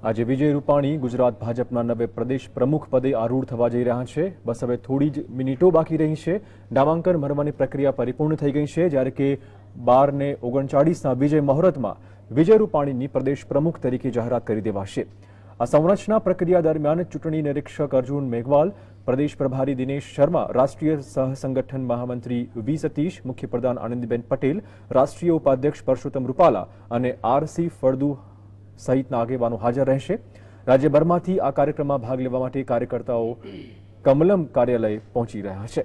આજે વિજય રૂપાણી ગુજરાત ભાજપના નવે પ્રદેશ પ્રમુખ પદે આરૂઢ થવા જઈ રહ્યા છે। બસ હવે થોડી જ મિનિટો બાકી રહી છે। નામાંકન ભરવાની પ્રક્રિયા પરિપૂર્ણ થઈ ગઈ છે, જ્યારે કે 12 ને 39ના વિજય મુહૂર્તમાં વિજય રૂપાણીની પ્રદેશ પ્રમુખ તરીકે જાહેરાત કરી દેવાશે। આ સંરચના પ્રક્રિયા દરમિયાન ચૂંટણી નિરીક્ષક અર્જુન મેઘવાલ, પ્રદેશ પ્રભારી દિનેશ શર્મા, રાષ્ટ્રીય સહસંગઠન મહામંત્રી વી સતીશ, મુખ્ય પ્રધાન આનંદીબેન પટેલ, રાષ્ટ્રીય ઉપાધ્યક્ષ પરસોત્તમ રૂપાલા અને આરસી ફળદુ સહિતના આગેવાનો હાજર રહેશે। રાજ્યભરમાંથી આ કાર્યક્રમમાં ભાગ લેવા માટે કાર્યકર્તાઓ કમલમ કાર્યાલય પહોંચી રહ્યા છે।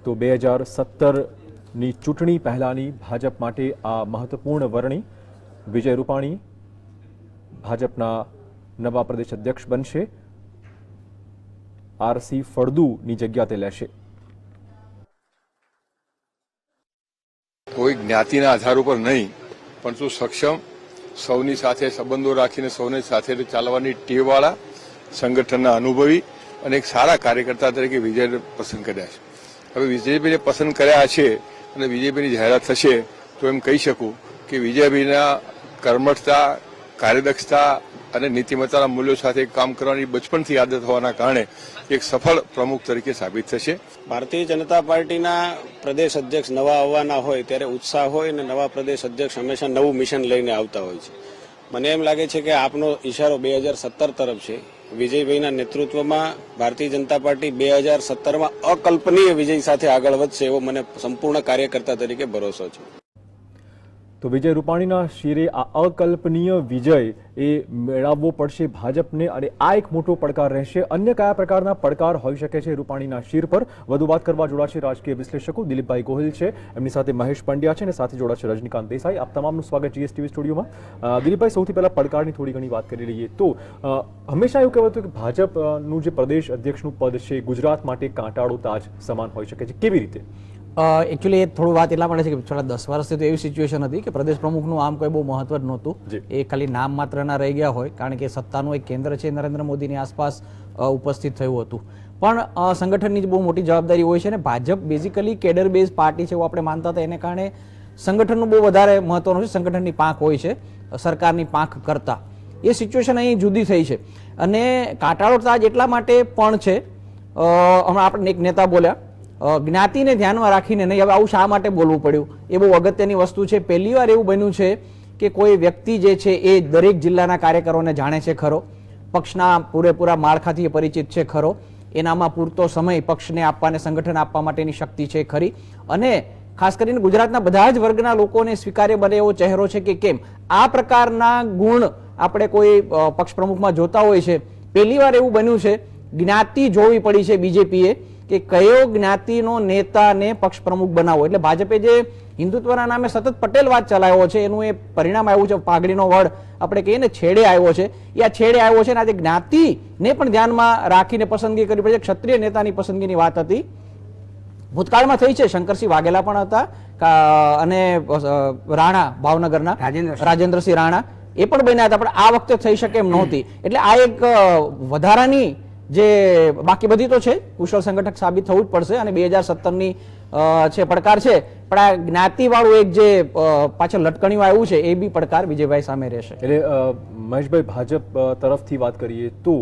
તો 2017ની ચૂંટણી પહેલાની ભાજપ માટે આ મહત્વપૂર્ણ વરણી। વિજય રૂપાણી ભાજપના નવા પ્રદેશ અધ્યક્ષ બનશે। આરસી ફળદુની જગ્યા તે લેશે। કોઈ જ્ઞાતિના આધાર ઉપર નહીં, પરંતુ સક્ષમ, સૌની સાથે સંબંધો રાખીને સૌની સાથે ચાલવાની ટેવવાળા, સંગઠનના અનુભવી અને એક સારા કાર્યકર્તા તરીકે વિજયને પસંદ કર્યા છે। હવે વિજયભાઈને પસંદ કર્યા છે અને વિજયભાઈની જાહેરાત થશે તો એમ કહી શકું કે વિજયભાઈના કર્મઠતા, કાર્યદક્ષતા અને નીતિમત્તાના મૂલ્યો સાથે કામ કરવાની બચપણથી આદત હોવાના કારણે એક સફળ પ્રમુખ તરીકે સાબિત થશે। ભારતીય જનતા પાર્ટીના પ્રદેશ અધ્યક્ષ નવા આવવાના હોય ત્યારે ઉત્સાહ હોય અને નવા પ્રદેશ અધ્યક્ષ હંમેશા નવું મિશન લઈને આવતા હોય છે। મને એમ લાગે છે કે આપનો ઇશારો 2017 તરફ છે। વિજયભાઈના નેતૃત્વમાં ભારતીય જનતા પાર્ટી 2017માં અકલ્પનીય વિજય સાથે આગળ વધશે એવો મને સંપૂર્ણ કાર્યકર્તા તરીકે ભરોસો છે। તો વિજય રૂપાણીના શિરે આ અકલ્પનીય વિજય એ મેળવવો પડશે ભાજપને, અને આ એક મોટો પડકાર રહેશે। અન્ય કયા પ્રકારના પડકાર હોઈ શકે છે રૂપાણીના શિર પર? વધુ વાત કરવા જોડાશે રાજકીય વિશ્લેષકો દિલીપભાઈ ગોહિલ છે, એમની સાથે મહેશ પંડ્યા છે અને સાથે જોડાશે રજનીકાંત દેસાઈ। આપ તમામનું સ્વાગત જીએસટીવી સ્ટુડિયોમાં। દિલીપભાઈ, સૌથી પહેલા પડકારની થોડી ઘણી વાત કરી લઈએ તો હંમેશા એવું કહેવાતું કે ભાજપનું જે પ્રદેશ અધ્યક્ષનું પદ છે ગુજરાત માટે કાંટાળો તાજ સમાન હોઈ શકે છે, કેવી રીતે? એકચ્યુઅલી એ થોડું વાત એટલા માટે છે કે છેલ્લા 10 વર્ષથી તો એવી સિચ્યુએશન હતી કે પ્રદેશ પ્રમુખનું આમ કોઈ બહુ મહત્વ જ નહોતું, એ ખાલી નામ માત્રના રહી ગયા હોય, કારણ કે સત્તાનું એક કેન્દ્ર છે નરેન્દ્ર મોદીની આસપાસ ઉપસ્થિત થયું હતું। પણ સંગઠનની બહુ મોટી જવાબદારી હોય છે અને Bhajap basically cadre base party છે એવું આપણે માનતા હતા, એને કારણે સંગઠનનું બહુ વધારે મહત્વનું છે, સંગઠનની પાંખ હોય છે સરકારની પાંખ કરતા। એ સિચ્યુએશન અહીં જુદી થઈ છે અને કાંટાળો તાજ એટલા માટે પણ છે, હમણાં આપણે એક નેતા બોલ્યા જ્ઞાતિને ધ્યાનમાં રાખીને નહીં, હવે આવું શા માટે બોલવું પડ્યું એ બહુ અગત્યની વસ્તુ છે। પહેલી વાર એવું બન્યું છે કે કોઈ વ્યક્તિ જે છે એ દરેક જિલ્લાના કાર્યકરોને જાણે છે ખરો, પક્ષના પૂરેપૂરા માળખાથી પરિચિત છે ખરો, એનામાં પૂરતો સમય પક્ષને આપવાને, સંગઠન આપવા માટેની શક્તિ છે ખરી, અને ખાસ કરીને ગુજરાતના બધા જ વર્ગના લોકોને સ્વીકાર્ય બને એવો ચહેરો છે કે કેમ। આ પ્રકારના ગુણ આપણે કોઈ પક્ષ પ્રમુખમાં જોતા હોય છે। પહેલી વાર એવું બન્યું છે, જ્ઞાતિ જોવી પડી છે બીજેપીએ કે કયો જ્ઞાતિનો નેતાને પક્ષ પ્રમુખ બનાવવો। એટલે ભાજપે જે હિન્દુત્વના નામે સતત પટેલ વાત ચલાવ્યો છે એનું એ પરિણામ આવ્યું છે, પાઘડીનો વડ આપણે કહીએ ને છેડે આવ્યો છે, એ આ છેડે આવ્યો છે અને આજે જ્ઞાતિને પણ ધ્યાનમાં રાખીને પસંદગી કરવી પડે। ક્ષત્રિય નેતાની પસંદગીની વાત હતી, ભૂતકાળમાં થઈ છે, શંકરસિંહ વાઘેલા પણ હતા અને રાણા ભાવનગરના રાજેન્દ્રસિંહ રાણા એ પણ બન્યા હતા, પણ આ વખતે થઈ શકે એમ નહોતી। એટલે આ એક વધારાની જે બાકી બધી તો છે, કુશળ સંગઠક સાબિત થવું જ પડશે અને 2017ની છે પડકાર છે, પણ આ જ્ઞાતિવાળું એક જે પાછળ લટકણીઓ આવ્યું છે એ બી પડકાર વિજયભાઈ સામે રહેશે। એટલે મહેશભાઈ, ભાજપ તરફથી વાત કરીએ તો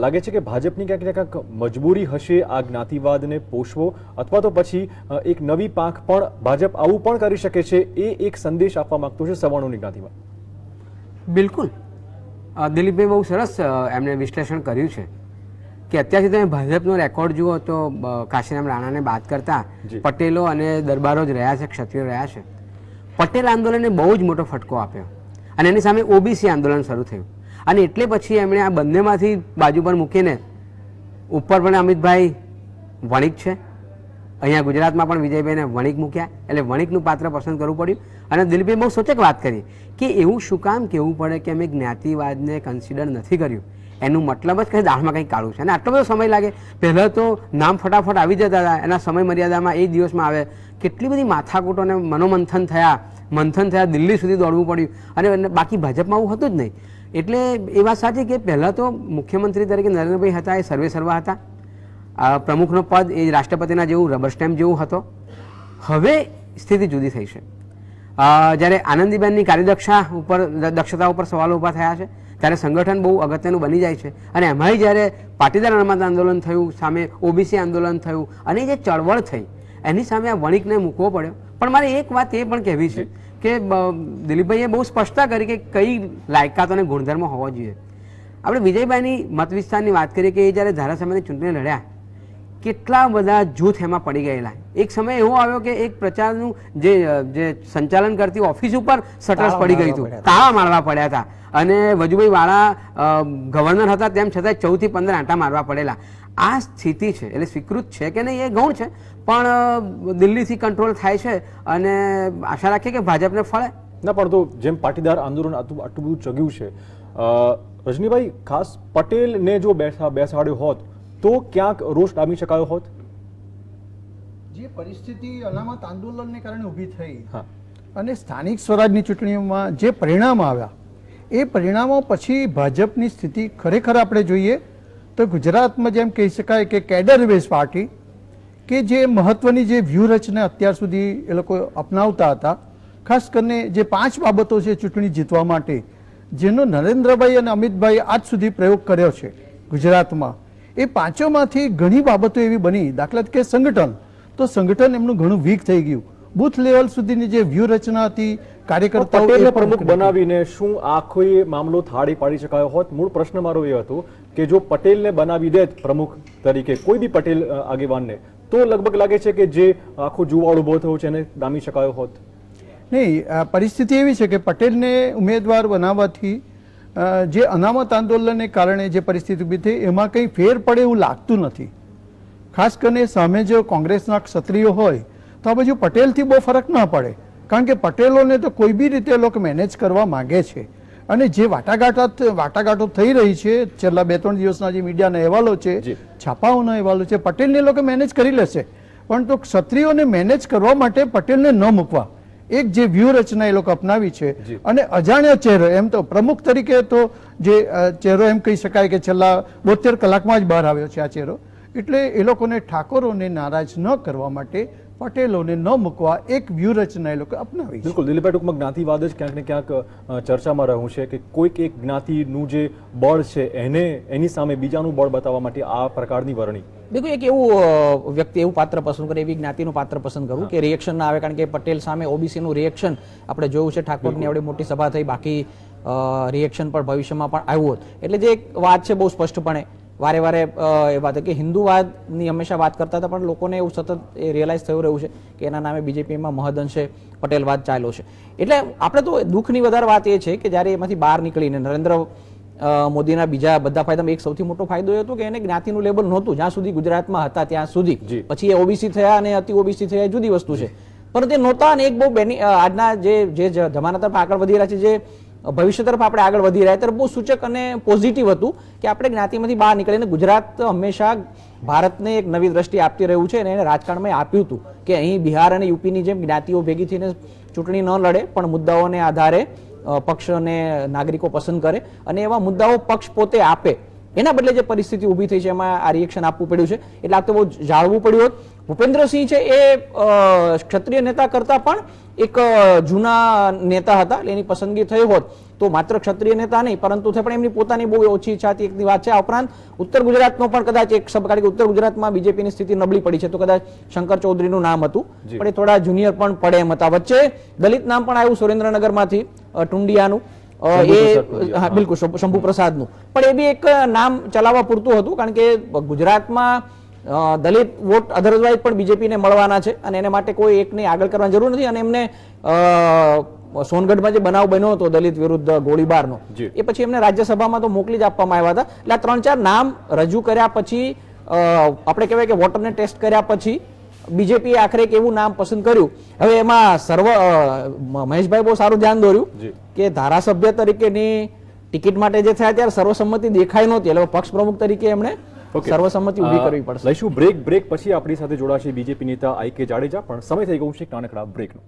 લાગે છે કે ભાજપની ક્યાંક ને ક્યાંક મજબૂરી હશે આ જ્ઞાતિવાદને પોષવો, અથવા તો પછી એક નવી પાંખ પણ ભાજપ આવું પણ કરી શકે છે, એ એક સંદેશ આપવા માંગતો છે સવર્ણોની જ્ઞાતિવાદ? બિલકુલ, દિલીપભાઈ બહુ સરસ એમણે વિશ્લેષણ કર્યું છે કે અત્યારથી તમે ભાજપનો રેકોર્ડ જુઓ તો કાશીરામ રાણાને બાદ કરતા પટેલો અને દરબારો જ રહ્યા છે, ક્ષત્રિયો રહ્યા છે। પટેલ આંદોલને બહુ જ મોટો ફટકો આપ્યો અને એની સામે ઓબીસી આંદોલન શરૂ થયું, અને એટલે પછી એમણે આ બંનેમાંથી બાજુ પર મૂકીને ઉપર પણ અમિતભાઈ વણિક છે, અહીંયા ગુજરાતમાં પણ વિજયભાઈને વણિક મૂક્યા, એટલે વણિકનું પાત્ર પસંદ કરવું પડ્યું। અને દિલીપભાઈ બહુ સચોટ વાત કરી કે એવું શું કામ કહેવું પડે કે અમે જ્ઞાતિવાદને કન્સિડર નથી કર્યું, એનું મતલબ જ કંઈ દાળમાં કંઈક કાળું છે અને આટલો બધો સમય લાગે। પહેલાં તો નામ ફટાફટ આવી જતા હતા, એના સમય મર્યાદામાં એ દિવસમાં આવે, કેટલી બધી માથાકૂટો અને મનોમંથન થયા, દિલ્હી સુધી દોડવું પડ્યું, અને બાકી ભાજપમાં આવું હતું જ નહીં। એટલે એ વાત સાચી કે પહેલાં તો મુખ્યમંત્રી તરીકે નરેન્દ્રભાઈ હતા એ સર્વે સર્વા હતા, પ્રમુખનો પદ એ રાષ્ટ્રપતિના જેવું રબર સ્ટેમ્પ જેવું હતો. હવે સ્થિતિ જુદી થઈ છે. જ્યારે આનંદીબેનની દક્ષતા ઉપર સવાલો ઊભા થયા છે ત્યારે સંગઠન બહુ અગત્યનું બની જાય છે. અને એમાંય જ્યારે પાટીદાર અનામત આંદોલન થયું, સામે ઓબીસી આંદોલન થયું અને જે ચળવળ થઈ એની સામે આ વણિકને મૂકવો પડ્યો. પણ મારે એક વાત એ પણ કહેવી છે કે દિલીપભાઈએ બહુ સ્પષ્ટતા કરી કે કઈ લાયકાત અને ગુણધર્મ હોવા જોઈએ. આપણે વિજયભાઈની મત વિસ્તારની વાત કરીએ કે એ જ્યારે ધારાસભાની ચૂંટણી લડ્યા કેટલા બધા જૂથ એમાં પડી ગયેલા. એક સમય એવો આવ્યો કે એક પ્રચારનું જે સંચાલન કરતી ઓફિસ ઉપર શટર્સ પડી ગયું હતું, તાળા મારવા પડ્યા હતા. અને વજુભાઈ વાળા ગવર્નર હતા તેમ છતાં 14 થી 15 આંટા મારવા પડેલા. આ સ્થિતિ છે એટલે સ્વીકૃત છે કે નહીં એ ગૌણ છે, પણ દિલ્હીથી કંટ્રોલ થાય છે અને આશા રાખીએ કે ભાજપને ફળે. ના, પણ તો જેમ પાટીદાર આંદોલન આટલું બધું ચગ્યું છે, રજનીભાઈ ખાસ પટેલને જો બેસાડ્યો હોત તો ક્યાંક રોષ ડામી શકાયો હોત. જે પરિસ્થિતિ અનામત આંદોલનને કારણે ઊભી થઈ અને સ્થાનિક સ્વરાજની ચૂંટણીઓમાં જે પરિણામ આવ્યા એ પરિણામો પછી ભાજપની સ્થિતિ ખરેખર આપણે જોઈએ તો ગુજરાતમાં જેમ કહી શકાય કે કેડર બેઝ પાર્ટી કે જે મહત્વની જે વ્યૂહરચના અત્યાર સુધી એ લોકો અપનાવતા હતા, ખાસ કરીને જે 5 બાબતો છે ચૂંટણી જીતવા માટે જેનો નરેન્દ્રભાઈ અને અમિતભાઈ આજ સુધી પ્રયોગ કર્યો છે ગુજરાતમાં, એ 5માંથી ઘણી બાબતો એવી બની. દાખલા તરીકે સંગઠન, તો સંગઠન એમનું ઘણું વીક થઈ ગયું. બુથ લેવલ સુધીની જે વ્યૂહરચના હતી, કાર્યકર્તાઓ પટેલને પ્રમુખ બનાવીને શું આખો એ મામલો થાળી પાડી શકાયો હોત? મૂળ પ્રશ્ન મારો એ હતો કે જો પટેલને બનાવી દે પ્રમુખ તરીકે કોઈ બી પટેલ આગેવાનને, તો લગભગ લાગે છે કે જે આખો જુવાળ ઉભો થયો છે એને ડામી શકાયો હોત. નહીં, પરિસ્થિતિ એવી છે કે પટેલને ઉમેદવાર બનાવવાથી જે અનામત આંદોલનને કારણે જે પરિસ્થિતિ ઊભી થઈ એમાં કંઈ ફેર પડે એવું લાગતું નથી. ખાસ કરીને સામે જો કોંગ્રેસના ક્ષત્રિયો હોય તો આ બાજુ પટેલથી બહુ ફરક ના પડે, કારણ કે પટેલોને તો કોઈ બી રીતે લોકો મેનેજ કરવા માંગે છે. અને જે વાટાઘાટો થઈ રહી છે છેલ્લા 2-3 દિવસના જે મીડિયાના અહેવાલો છે, છાપાઓના અહેવાલો છે, પટેલને લોકો મેનેજ કરી લેશે. પણ તો ક્ષત્રિયોને મેનેજ કરવા માટે પટેલને ન મૂકવા એક જે વ્યૂહરચના એ લોકો અપનાવી છે. અને અજાણ્યો ચહેરો, એમ તો પ્રમુખ તરીકે તો જે ચહેરો એમ કહી શકાય કે છેલ્લા 72 કલાકમાં જ બહાર આવ્યો છે આ ચહેરો. એટલે એ લોકોને ઠાકોરોને નારાજ ન કરવા માટે પટેલોને ન મૂકવા એક વ્યૂહરચના એ લોકો અપનાવી. બિલકુલ દિલીપભાઈ, ટૂંકમાં જ્ઞાતિવાદ જ ક્યાંક ને ક્યાંક ચર્ચામાં રહ્યું છે કે કોઈક એક જ્ઞાતિનું જે બળ છે એની સામે બીજાનું બળ બતાવવા માટે આ પ્રકારની વરણી. બિલકુલ એક એવું વ્યક્તિ એવું પાત્ર પસંદ કરે, એવી જ્ઞાતિનું પાત્ર પસંદ કરવું કે રિએક્શન ના આવે. કારણ કે પટેલ સામે ઓબીસીનું રિએક્શન આપણે જોયું છે, ઠાકોરની આવડી મોટી સભા થઈ, બાકી રિએક્શન પણ ભવિષ્યમાં પણ આવ્યું હોત. એટલે જે એક વાત છે બહુ સ્પષ્ટપણે વારે વારે એ વાત કે હિન્દુવાદની હંમેશા વાત કરતા હતા, પણ લોકોને એવું સતત એ રિયલાઇઝ થયું રહ્યું છે કે એના નામે બીજેપીમાં મહદઅંશે પટેલવાદ ચાલ્યો છે. એટલે આપણે તો દુઃખની વધારે વાત એ છે કે જ્યારે એમાંથી બહાર નીકળીને નરેન્દ્ર મોદીના બીજા બધા ફાયદામાં એક સૌથી મોટો ફાયદો એ હતો કે એને જ્ઞાતિનું લેબલ નહોતું જ્યાં સુધી ગુજરાતમાં હતા ત્યાં સુધી. પછી એ ઓબીસી થયા અને અતિ ઓબીસી થયા એ જુદી વસ્તુ છે, પણ તે નહોતા. અને એક બહુ આજના જે જમાના તરફ આગળ વધી રહ્યા છે, જે ભવિષ્ય તરફ આપણે આગળ વધી રહ્યા ત્યારે બહુ સૂચક અને પોઝિટિવ હતું કે આપણે જ્ઞાતિમાંથી બહાર નીકળીને ગુજરાત હંમેશા ભારતને એક નવી દ્રષ્ટિ આપતી રહ્યું છે અને એને રાજકારણમાં આપ્યું હતું કે અહીં બિહાર અને યુપીની જેમ જ્ઞાતિઓ ભેગી થઈને ચૂંટણી ન લડે, પણ મુદ્દાઓને આધારે પક્ષ અને નાગરિકો પસંદ કરે અને એવા મુદ્દાઓ પક્ષ પોતે આપે. એના બદલે જે પરિસ્થિતિ ઊભી થઈ છે એમાં આ રિએક્શન આપવું પડ્યું છે. એટલે આ તો બહુ જાળવું પડ્યું હોત. ભૂપેન્દ્રસિંહ છે એ ક્ષત્રિય નેતા કરતા પણ એક જૂના નેતા હતા, એટલે એની પસંદગી થઈ હોત તો માત્ર ક્ષત્રિય નેતા નહીં પરંતુ પણ એમની પોતાની બહુ ઓછી ઈચ્છા હતી એકની વાત છે. આ ઉપરાંત ઉત્તર ગુજરાતનો પણ કદાચ એક કારણ કે ઉત્તર ગુજરાતમાં બીજેપીની સ્થિતિ નબળી પડી છે, તો કદાચ શંકર ચૌધરીનું નામ હતું, પણ એ થોડા જુનિયર પણ પડે એમ હતા. વચ્ચે દલિત નામ પણ આવ્યું સુરેન્દ્રનગરમાંથી, ટુંડિયાનું, એ બિલકુલ શંભુ પ્રસાદનું, પણ એ બી એક નામ ચલાવવા પૂરતું હતું. કારણ કે ગુજરાતમાં દલિત વોટ અધરવાઇઝ પણ બીજેપીને મળવાના છે અને એને માટે કોઈ એકને આગળ કરવાની જરૂર નથી. અને એમને સોનગઢમાં જે બનાવ બન્યો હતો દલિત વિરુદ્ધ ગોળીબારનો, એ પછી એમને રાજ્યસભામાં તો મોકલી જ આપવામાં આવ્યા હતા. એટલે આ 3-4 નામ રજૂ કર્યા પછી આપણે કહેવાય કે વોટરને ટેસ્ટ કર્યા પછી બીજેપીએ આખરે એક એવું નામ પસંદ કર્યું. હવે એમાં મહેશભાઈ બહુ સારું ધ્યાન દોર્યું કે ધારાસભ્ય તરીકેની ટિકિટ માટે જે થયા ત્યારે સર્વસંમતિ દેખાઈ નહોતી, એટલે પક્ષ પ્રમુખ તરીકે એમણે સર્વસંમતિ ઊભી કરવી પડશે. લઈશું બ્રેક પછી આપણી સાથે જોડાશે બીજેપી નેતા આઈ.કે. જાડેજા. પણ સમય થઈ ગયું છે નાનકડા બ્રેકનો.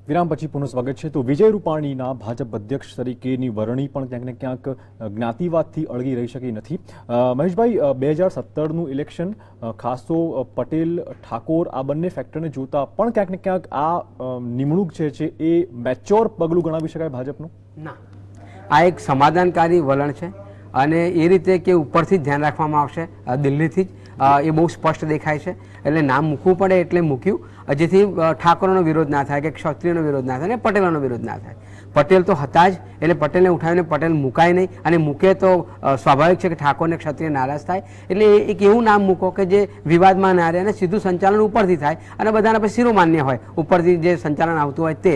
વિરામ પછી પુનઃ સ્વાગત છે. તો વિજય રૂપાણીના ભાજપ અધ્યક્ષ તરીકેની વરણી પણ ક્યાંક ને ક્યાંક જ્ઞાતિવાદથી અળગી રહી શકી નથી. મહેશભાઈ, 2017નું ઇલેક્શન ખાસ તો પટેલ ઠાકોર આ બંને ફેક્ટરને જોતા પણ ક્યાંક ને ક્યાંક આ નિમણૂક છે એ મેચ્યોર પગલું ગણાવી શકાય ભાજપનું? ના, આ એક સમાધાનકારી વલણ છે અને એ રીતે કે ઉપરથી જ ધ્યાન રાખવામાં આવશે, દિલ્હીથી જ એ બહુ સ્પષ્ટ દેખાય છે. એટલે નામ મૂકવું પડે એટલે મૂક્યું, જેથી ઠાકોરનો વિરોધ ના થાય કે ક્ષત્રિયનો વિરોધ ના થાય અને પટેલોનો વિરોધ ના થાય. પટેલ તો હતા જ, એટલે પટેલને ઉઠાવીને પટેલ મુકાય નહીં, અને મૂકે તો સ્વાભાવિક છે કે ઠાકોરને ક્ષત્રિય નારાજ થાય. એટલે એક એવું નામ મૂકો કે જે વિવાદમાં ના રહે અને સીધું સંચાલન ઉપરથી થાય અને બધાના પછી શિરોમાન્ય હોય, ઉપરથી જે સંચાલન આવતું હોય તે.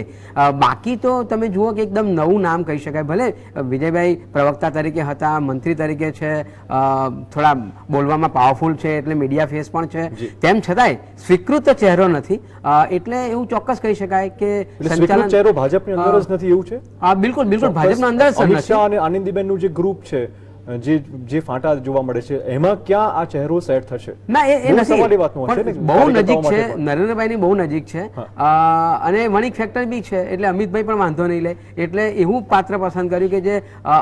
બાકી તો તમે જુઓ કે એકદમ નવું નામ કહી શકાય. ભલે વિજયભાઈ પ્રવક્તા તરીકે હતા, મંત્રી તરીકે છે, થોડા બોલવામાં પાવરફુલ છે, એટલે મીડિયા ફેસ પણ છે, તેમ છતાંય સ્વીકૃત ચહેરો નથી. એટલે એવું ચોક્કસ કહી શકાય કે સંચાલન ચહેરો ભાજપની અંદર જ નથી એવું છે. હા, બિલકુલ બિલકુલ ભાજપના અંદર જ અમિત નથી. શાહ અને આનંદીબેનનું જે ગ્રુપ છે, જે ફાંટા જોવા મળે છે, એમાં ક્યાં આ ચહેરો સેટ થશે? ના, એ બહુ નથી. સવાલી વાતનું હશે ને, પણ બહુ નજીક છે, કાર્યકર્તાઓ માટે પણ. નરેન્દ્રભાઈની બહુ નજીક છે, અને વણિક ફેક્ટર બી છે, એટલે અમિતભાઈ પણ વાંધો નહીં લે. એટલે એવું પાત્ર પસંદ કર્યું કે જે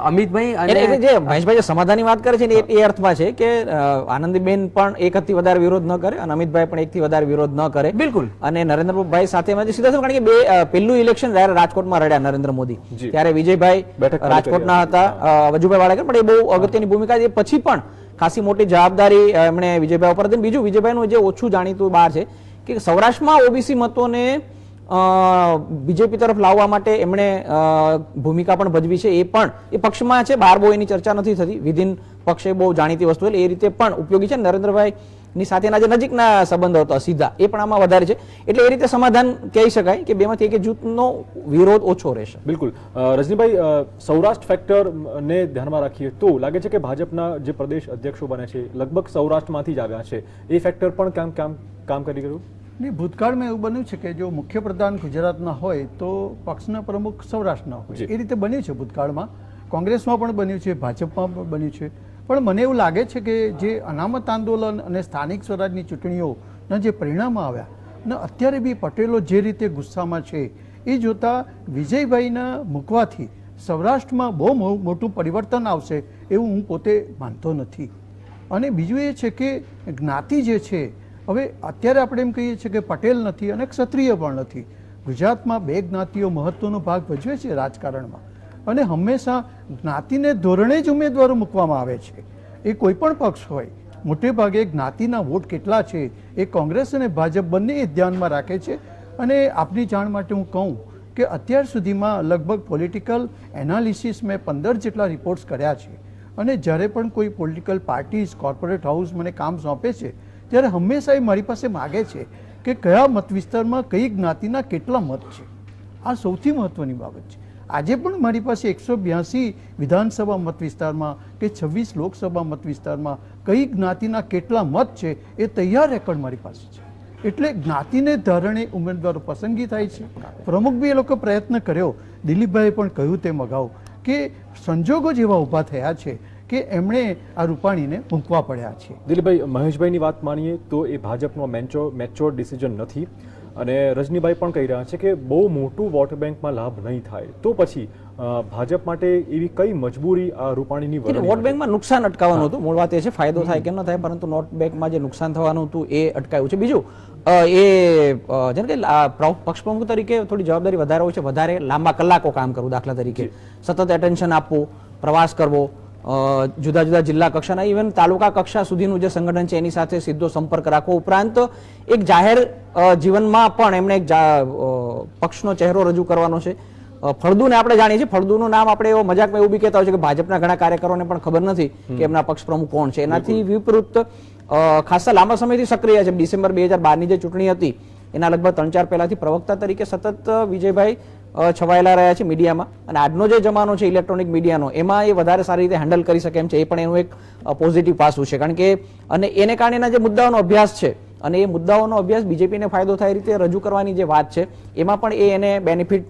અમિતભાઈ એટલે અને જે મહેશભાઈ જે સમાધાનની વાત કરે છે ને એ અર્થમાં છે કે આનંદીબેન પણ એકથી વધારે વિરોધ ન કરે અને અમિતભાઈ પણ એકથી વધારે વિરોધ ન કરે. બિલકુલ. અને નરેન્દ્રભાઈ સાથે સીધા કારણ કે પહેલું ઇલેક્શન જ્યારે રાજકોટમાં લડ્યા નરેન્દ્ર મોદી, ત્યારે વિજયભાઈ રાજકોટના હતા, વજુભાઈ વાળા પણ એ બહુ અગત્યની ભૂમિકા. એ પછી પણ ખાસી મોટી જવાબદારી એમણે વિજયભાઈ ઉપર હતી. બીજું, વિજયભાઈનું જે ઓછું જાણીતું બહાર છે કે સૌરાષ્ટ્રમાં ઓબીસી મતોને બીજેપી તરફ લાવવા માટે એમણે ભૂમિકા પણ ભજવી છે. એ પણ એ પક્ષમાં છે, બહાર બહુ એની ચર્ચા નથી થતી. વિધિન પક્ષે બહુ જાણીતી વસ્તુ, એટલે એ રીતે પણ ઉપયોગી છે. નરેન્દ્રભાઈ ની સાથેના જે નજીકના સંબંધો હતા સીધા, એ પણ આમાં વધારે છે. એટલે એ રીતે સમાધાન કહી શકાય કે બેમાંથી એક જૂથનો વિરોધ ઓછો રહેશે. બિલકુલ. રજનીભાઈ, સૌરાષ્ટ્ર ફેક્ટર ને ધ્યાનમાં રાખીએ તો લાગે છે કે ભાજપના જે પ્રદેશ અધ્યક્ષો બને છે લગભગ સૌરાષ્ટ્રમાંથી જ આવ્યા છે. એ ફેક્ટર પણ કામ કરી ગયું? નહીં, ભૂતકાળમાં એવું બન્યું છે કે જો મુખ્યપ્રધાન ગુજરાતના હોય તો પક્ષના પ્રમુખ સૌરાષ્ટ્રના હોય. એ રીતે બન્યું છે ભૂતકાળમાં. કોંગ્રેસમાં પણ બન્યું છે, ભાજપમાં પણ બન્યું છે. પણ મને એવું લાગે છે કે જે અનામત આંદોલન અને સ્થાનિક સ્વરાજની ચૂંટણીઓના જે પરિણામો આવ્યા ને અત્યારે બી પટેલો જે રીતે ગુસ્સામાં છે, એ જોતાં વિજયભાઈના મૂકવાથી સૌરાષ્ટ્રમાં બહુ મોટું પરિવર્તન આવશે એવું હું પોતે માનતો નથી. અને બીજું એ છે કે જ્ઞાતિ જે છે, હવે અત્યારે આપણે એમ કહીએ છીએ કે પટેલ નથી અને ક્ષત્રિય પણ નથી. ગુજરાતમાં બે જ્ઞાતિઓ મહત્વનો ભાગ ભજવે છે રાજકારણમાં, અને હંમેશા જ્ઞાતિને ધોરણે જ ઉમેદવારો મૂકવામાં આવે છે. એ કોઈ પણ પક્ષ હોય, મોટે ભાગે જ્ઞાતિના વોટ કેટલા છે એ કોંગ્રેસ અને ભાજપ બંને એ ધ્યાનમાં રાખે છે. અને આપની જાણ માટે હું કહું કે અત્યાર સુધીમાં લગભગ પોલિટિકલ એનાલિસિસ મેં 15 જેટલા રિપોર્ટ્સ કર્યા છે. અને જ્યારે પણ કોઈ પોલિટિકલ પાર્ટીઝ, કોર્પોરેટ હાઉસ મને કામ સોંપે છે ત્યારે હંમેશા એ મારી પાસે માગે છે કે કયા મત વિસ્તારમાં કઈ જ્ઞાતિના કેટલા મત છે. આ સૌથી મહત્વની બાબત છે. આજે પણ મારી પાસે 182 વિધાનસભા મત વિસ્તારમાં કે 26 લોકસભા મત વિસ્તારમાં કઈ જ્ઞાતિના કેટલા મત છે એ તૈયાર રેકોર્ડ મારી પાસે છે. એટલે જ્ઞાતિને ધારણે ઉમેદવારો પસંદગી થાય છે. પ્રમુખ બી એ લોકો પ્રયત્ન કર્યો, દિલીપભાઈએ પણ કહ્યું તેમ અગાઉ કે સંજોગો જેવા ઊભા થયા છે કે એમણે આ રૂપાણીને મૂકવા પડ્યા છે. દિલીપભાઈ, મહેશભાઈની વાત માનીએ તો એ ભાજપનો મેચ્યોર ડિસિઝન નથી. અને રજનીભાઈ પણ કહી રહ્યા છે કે બહુ મોટું વોટ બેંકમાં લાભ નહીં થાય, તો પછી ભાજપ માટે એવી કઈ મજબૂરી આ રૂપાણીની વોટ બેંકમાં નુકસાન અટકાવવાનું હતું. મૂળ વાત એ છે, ફાયદો થાય કેમ ન થાય, પરંતુ વોટ બેંકમાં જે નુકસાન થવાનું હતું એ અટકાયું છે. બીજું, જેમ કે પક્ષ પ્રમુખ તરીકે થોડી જવાબદારી વધારે હોય છે, વધારે લાંબા કલાકો કામ કરવું, દાખલા તરીકે સતત એટેન્શન આપવું, પ્રવાસ કરવો, જુદા જુદા જિલ્લા કક્ષાના ઇવન તાલુકા કક્ષા સુધીનું જે સંગઠન છે એની સાથે સીધો સંપર્ક રાખવો, ઉપરાંત એક જાહેર જીવનમાં પણ એમણે એક પક્ષનો ચહેરો રજૂ કરવાનો છે. ફળદુને આપણે જાણીએ છીએ, ફળદુનું નામ આપણે એવો મજાકમાં એવું બી કહેતા હોય છે કે ભાજપના ઘણા કાર્યકરોને પણ ખબર નથી કે એમના પક્ષ પ્રમુખ કોણ છે. એનાથી વિપરીત ખાસા લાંબા સમયથી સક્રિય છે. ડિસેમ્બર 2012ની જે ચૂંટણી હતી એના લગભગ 3-4 પહેલાથી પ્રવક્તા તરીકે સતત વિજયભાઈ છવાયેલા રહ્યા છે મીડિયામાં. અને આજનો જે જમાનો છે ઇલેક્ટ્રોનિક મીડિયાનો, એમાં એ વધારે સારી રીતે હેન્ડલ કરી શકે એમ છે. એ પણ એનું એક પોઝિટિવ પાસું છે. કારણ કે અને એને કારણેના જે મુદ્દાઓનો અભ્યાસ છે, અને એ મુદ્દાઓનો અભ્યાસ બીજેપીને ફાયદો થાય રીતે રજૂ કરવાની જે વાત છે, એમાં પણ એને બેનિફિટ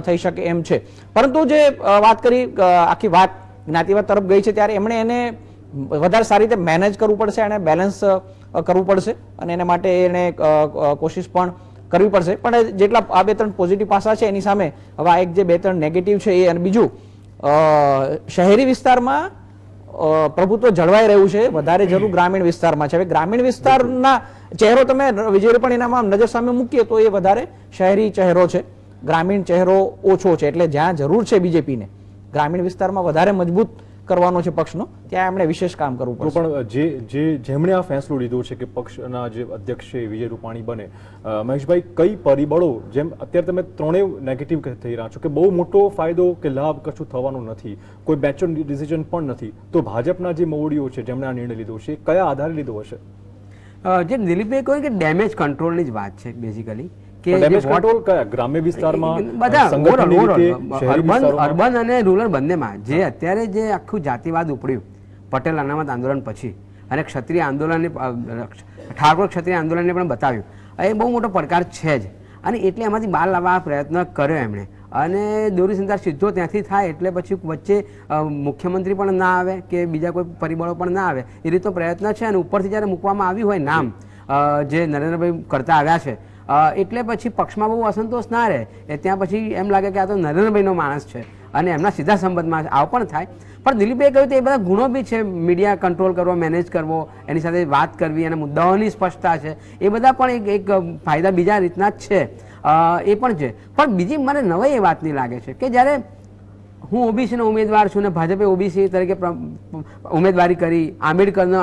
થઈ શકે એમ છે. પરંતુ જે વાત કરી, આખી વાત જ્ઞાતિવાદ તરફ ગઈ છે, ત્યારે એમણે એને વધારે સારી રીતે મેનેજ કરવું પડશે અને બેલેન્સ કરવું પડશે. અને એના માટે એને કોશિશ પણ કરવી પડશે. પણ જેટલા આ 2-3 પોઝિટિવ પાસા છે એની સામે હવે આ એક જે 2-3 નેગેટિવ છે એ, અને બીજું શહેરી વિસ્તારમાં પ્રભુત્વ જળવાઈ રહ્યું છે, વધારે જરૂર ગ્રામીણ વિસ્તારમાં છે. હવે ગ્રામીણ વિસ્તારના ચહેરો તમે વિજય રૂપાણીનામાં નજર સામે મૂકીએ તો એ વધારે શહેરી ચહેરો છે, ગ્રામીણ ચહેરો ઓછો છે. એટલે જ્યાં જરૂર છે બીજેપીને ગ્રામીણ વિસ્તારમાં વધારે મજબૂત કરવાનો છે પક્ષનો, ત્યાં એમણે વિશેષ કામ કરવું તો પડશે. પણ જેમણે આ ફેંસલો લીધો છે કે પક્ષના જે અધ્યક્ષ છે વિજય રૂપાણી બને, મહેશભાઈ કઈ પરિબળો, જેમ અત્યારે તમે ત્રણેય નેગેટિવ થઈ રહ્યા છો કે બહુ મોટો ફાયદો કે લાભ કશું થવાનું નથી, કોઈ બેચર ડિસિઝન પણ નથી, તો ભાજપના જે મોવડીઓ છે જેમણે આ નિર્ણય લીધો છે કયા આધારે લીધો હશે? જે દિલીપભાઈ કહ્યું કે ડેમેજ કંટ્રોલની જ વાત છે બેઝિકલી, કે ડેમેજ કંટ્રોલ કયા ગ્રામ્ય વિસ્તારમાં, બધા સંગઠનની રીતે, શહેરી વિસ્તારોમાં? અર્બન અને રૂરલ બંનેમાં જે અત્યારે જે આખું જાતિવાદ ઉપડ્યું પટેલ અનામત આંદોલન પછી, અને ક્ષત્રિય આંદોલનને ઠાકોર ક્ષત્રિય આંદોલનને પણ બતાવ્યું, એ બહુ મોટો પડકાર છે જ. અને એટલે એમાંથી બહાર લાવવા પ્રયત્ન કર્યો એમણે, અને દોરી સંચાર સીધો ત્યાંથી થાય એટલે પછી વચ્ચે મુખ્યમંત્રી પણ ના આવે કે બીજા કોઈ પરિબળો પણ ના આવે એ રીતનો પ્રયત્ન છે. અને ઉપરથી જ્યારે મૂકવામાં આવ્યું હોય નામ જે નરેન્દ્રભાઈ કરતા આવ્યા છે, એટલે પછી પક્ષમાં બહુ અસંતોષ ના રહે. ત્યાં પછી એમ લાગે કે આ તો નરેન્દ્રભાઈનો માણસ છે અને એમના સીધા સંબંધમાં આવ પણ થાય. પણ દિલીપભાઈ કહ્યું તો એ બધા ગુણો બી છે, મીડિયા કંટ્રોલ કરવો, મેનેજ કરવો, એની સાથે વાત કરવી, અને મુદ્દાઓની સ્પષ્ટતા છે, એ બધા પણ એક ફાયદા બીજા રીતના જ છે, એ પણ છે. પણ બીજી મને નવાઈ એ વાતની લાગે છે કે જ્યારે હું ઓબીસીનો ઉમેદવાર છું ને ભાજપે ઓબીસી તરીકે ઉમેદવારી કરી, આંબેડકરનો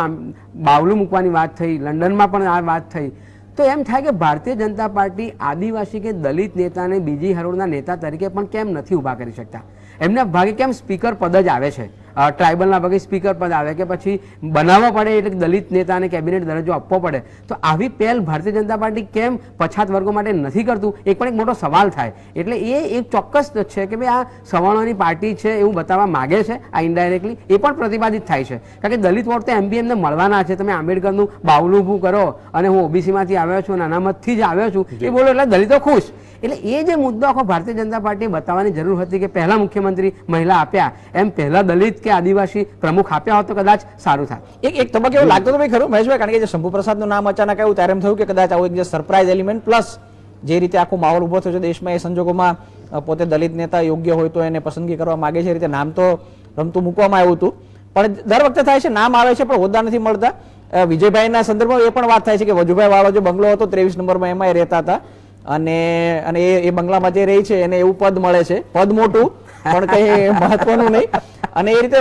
બાવલું મૂકવાની વાત થઈ, લંડનમાં પણ આ વાત થઈ, તો એમ થાય કે ભારતીય જનતા પાર્ટી આદિવાસી કે દલિત નેતાને બીજી હરોળના નેતા તરીકે પણ કેમ નથી ઊભા કરી શકતા? એમના ભાગે કેમ સ્પીકર પદ જ આવે છે, ટ્રાઇબલના ભાગે સ્પીકર પદ આવે, કે પછી બનાવવા પડે એટલે દલિત નેતાને કેબિનેટ દરજ્જો આપવો પડે? તો આવી પહેલ ભારતીય જનતા પાર્ટી કેમ પછાત વર્ગો માટે નથી કરતું? એક પણ એક મોટો સવાલ થાય. એટલે એ એક ચોક્કસ છે કે ભાઈ આ સવર્ણોની પાર્ટી છે એવું બતાવવા માગે છે, આ ઇનડાયરેક્ટલી એ પણ પ્રતિપાદિત થાય છે. કારણ કે દલિત વોટ તો એમ બી એમને મળવાના છે. તમે આંબેડકરનું બાવલું ઊભું કરો અને હું ઓબીસીમાંથી આવ્યો છું અને અનામતથી જ આવ્યો છું એ બોલો એટલે દલિતો ખુશ. એટલે એ જે મુદ્દો આખો ભારતીય જનતા પાર્ટીએ બતાવવાની જરૂર હતી કે પહેલા મુખ્યમંત્રી મહિલા આપ્યા, એમ પહેલા દલિત કે આદિવાસી પ્રમુખ આપ્યા હોત તો કદાચ સારું થાય. એક તબક્કે એવું લાગતું હતું ખરું મહેશભાઈ, કારણ કે જે શંભુ પ્રસાદનું નામ અચાનક આવ્યું ત્યારે એમ થયું કે કદાચ આવું એક જે સરપ્રાઇઝ એલિમેન્ટ પ્લસ જે રીતે આખો માહોલ ઉભો થયો છે દેશમાં, એ સંજોગોમાં પોતે દલિત નેતા યોગ્ય હોય તો એને પસંદગી કરવા માંગે છે, એ રીતે નામ તો રમતું મૂકવામાં આવ્યું હતું. પણ દર વખતે થાય છે નામ આવે છે પણ હોદ્દા નથી મળતા. વિજયભાઈના સંદર્ભમાં એ પણ વાત થાય છે કે વજુભાઈ વાળો જે બંગલો હતો 23 નંબરમાં એમાં એ રહેતા હતા, અને એ બંગલામાં જે રહી છે એને એવું પદ મળે છે, પદ મોટું પણ કઈ મહત્વનું નહીં. અને એ રીતે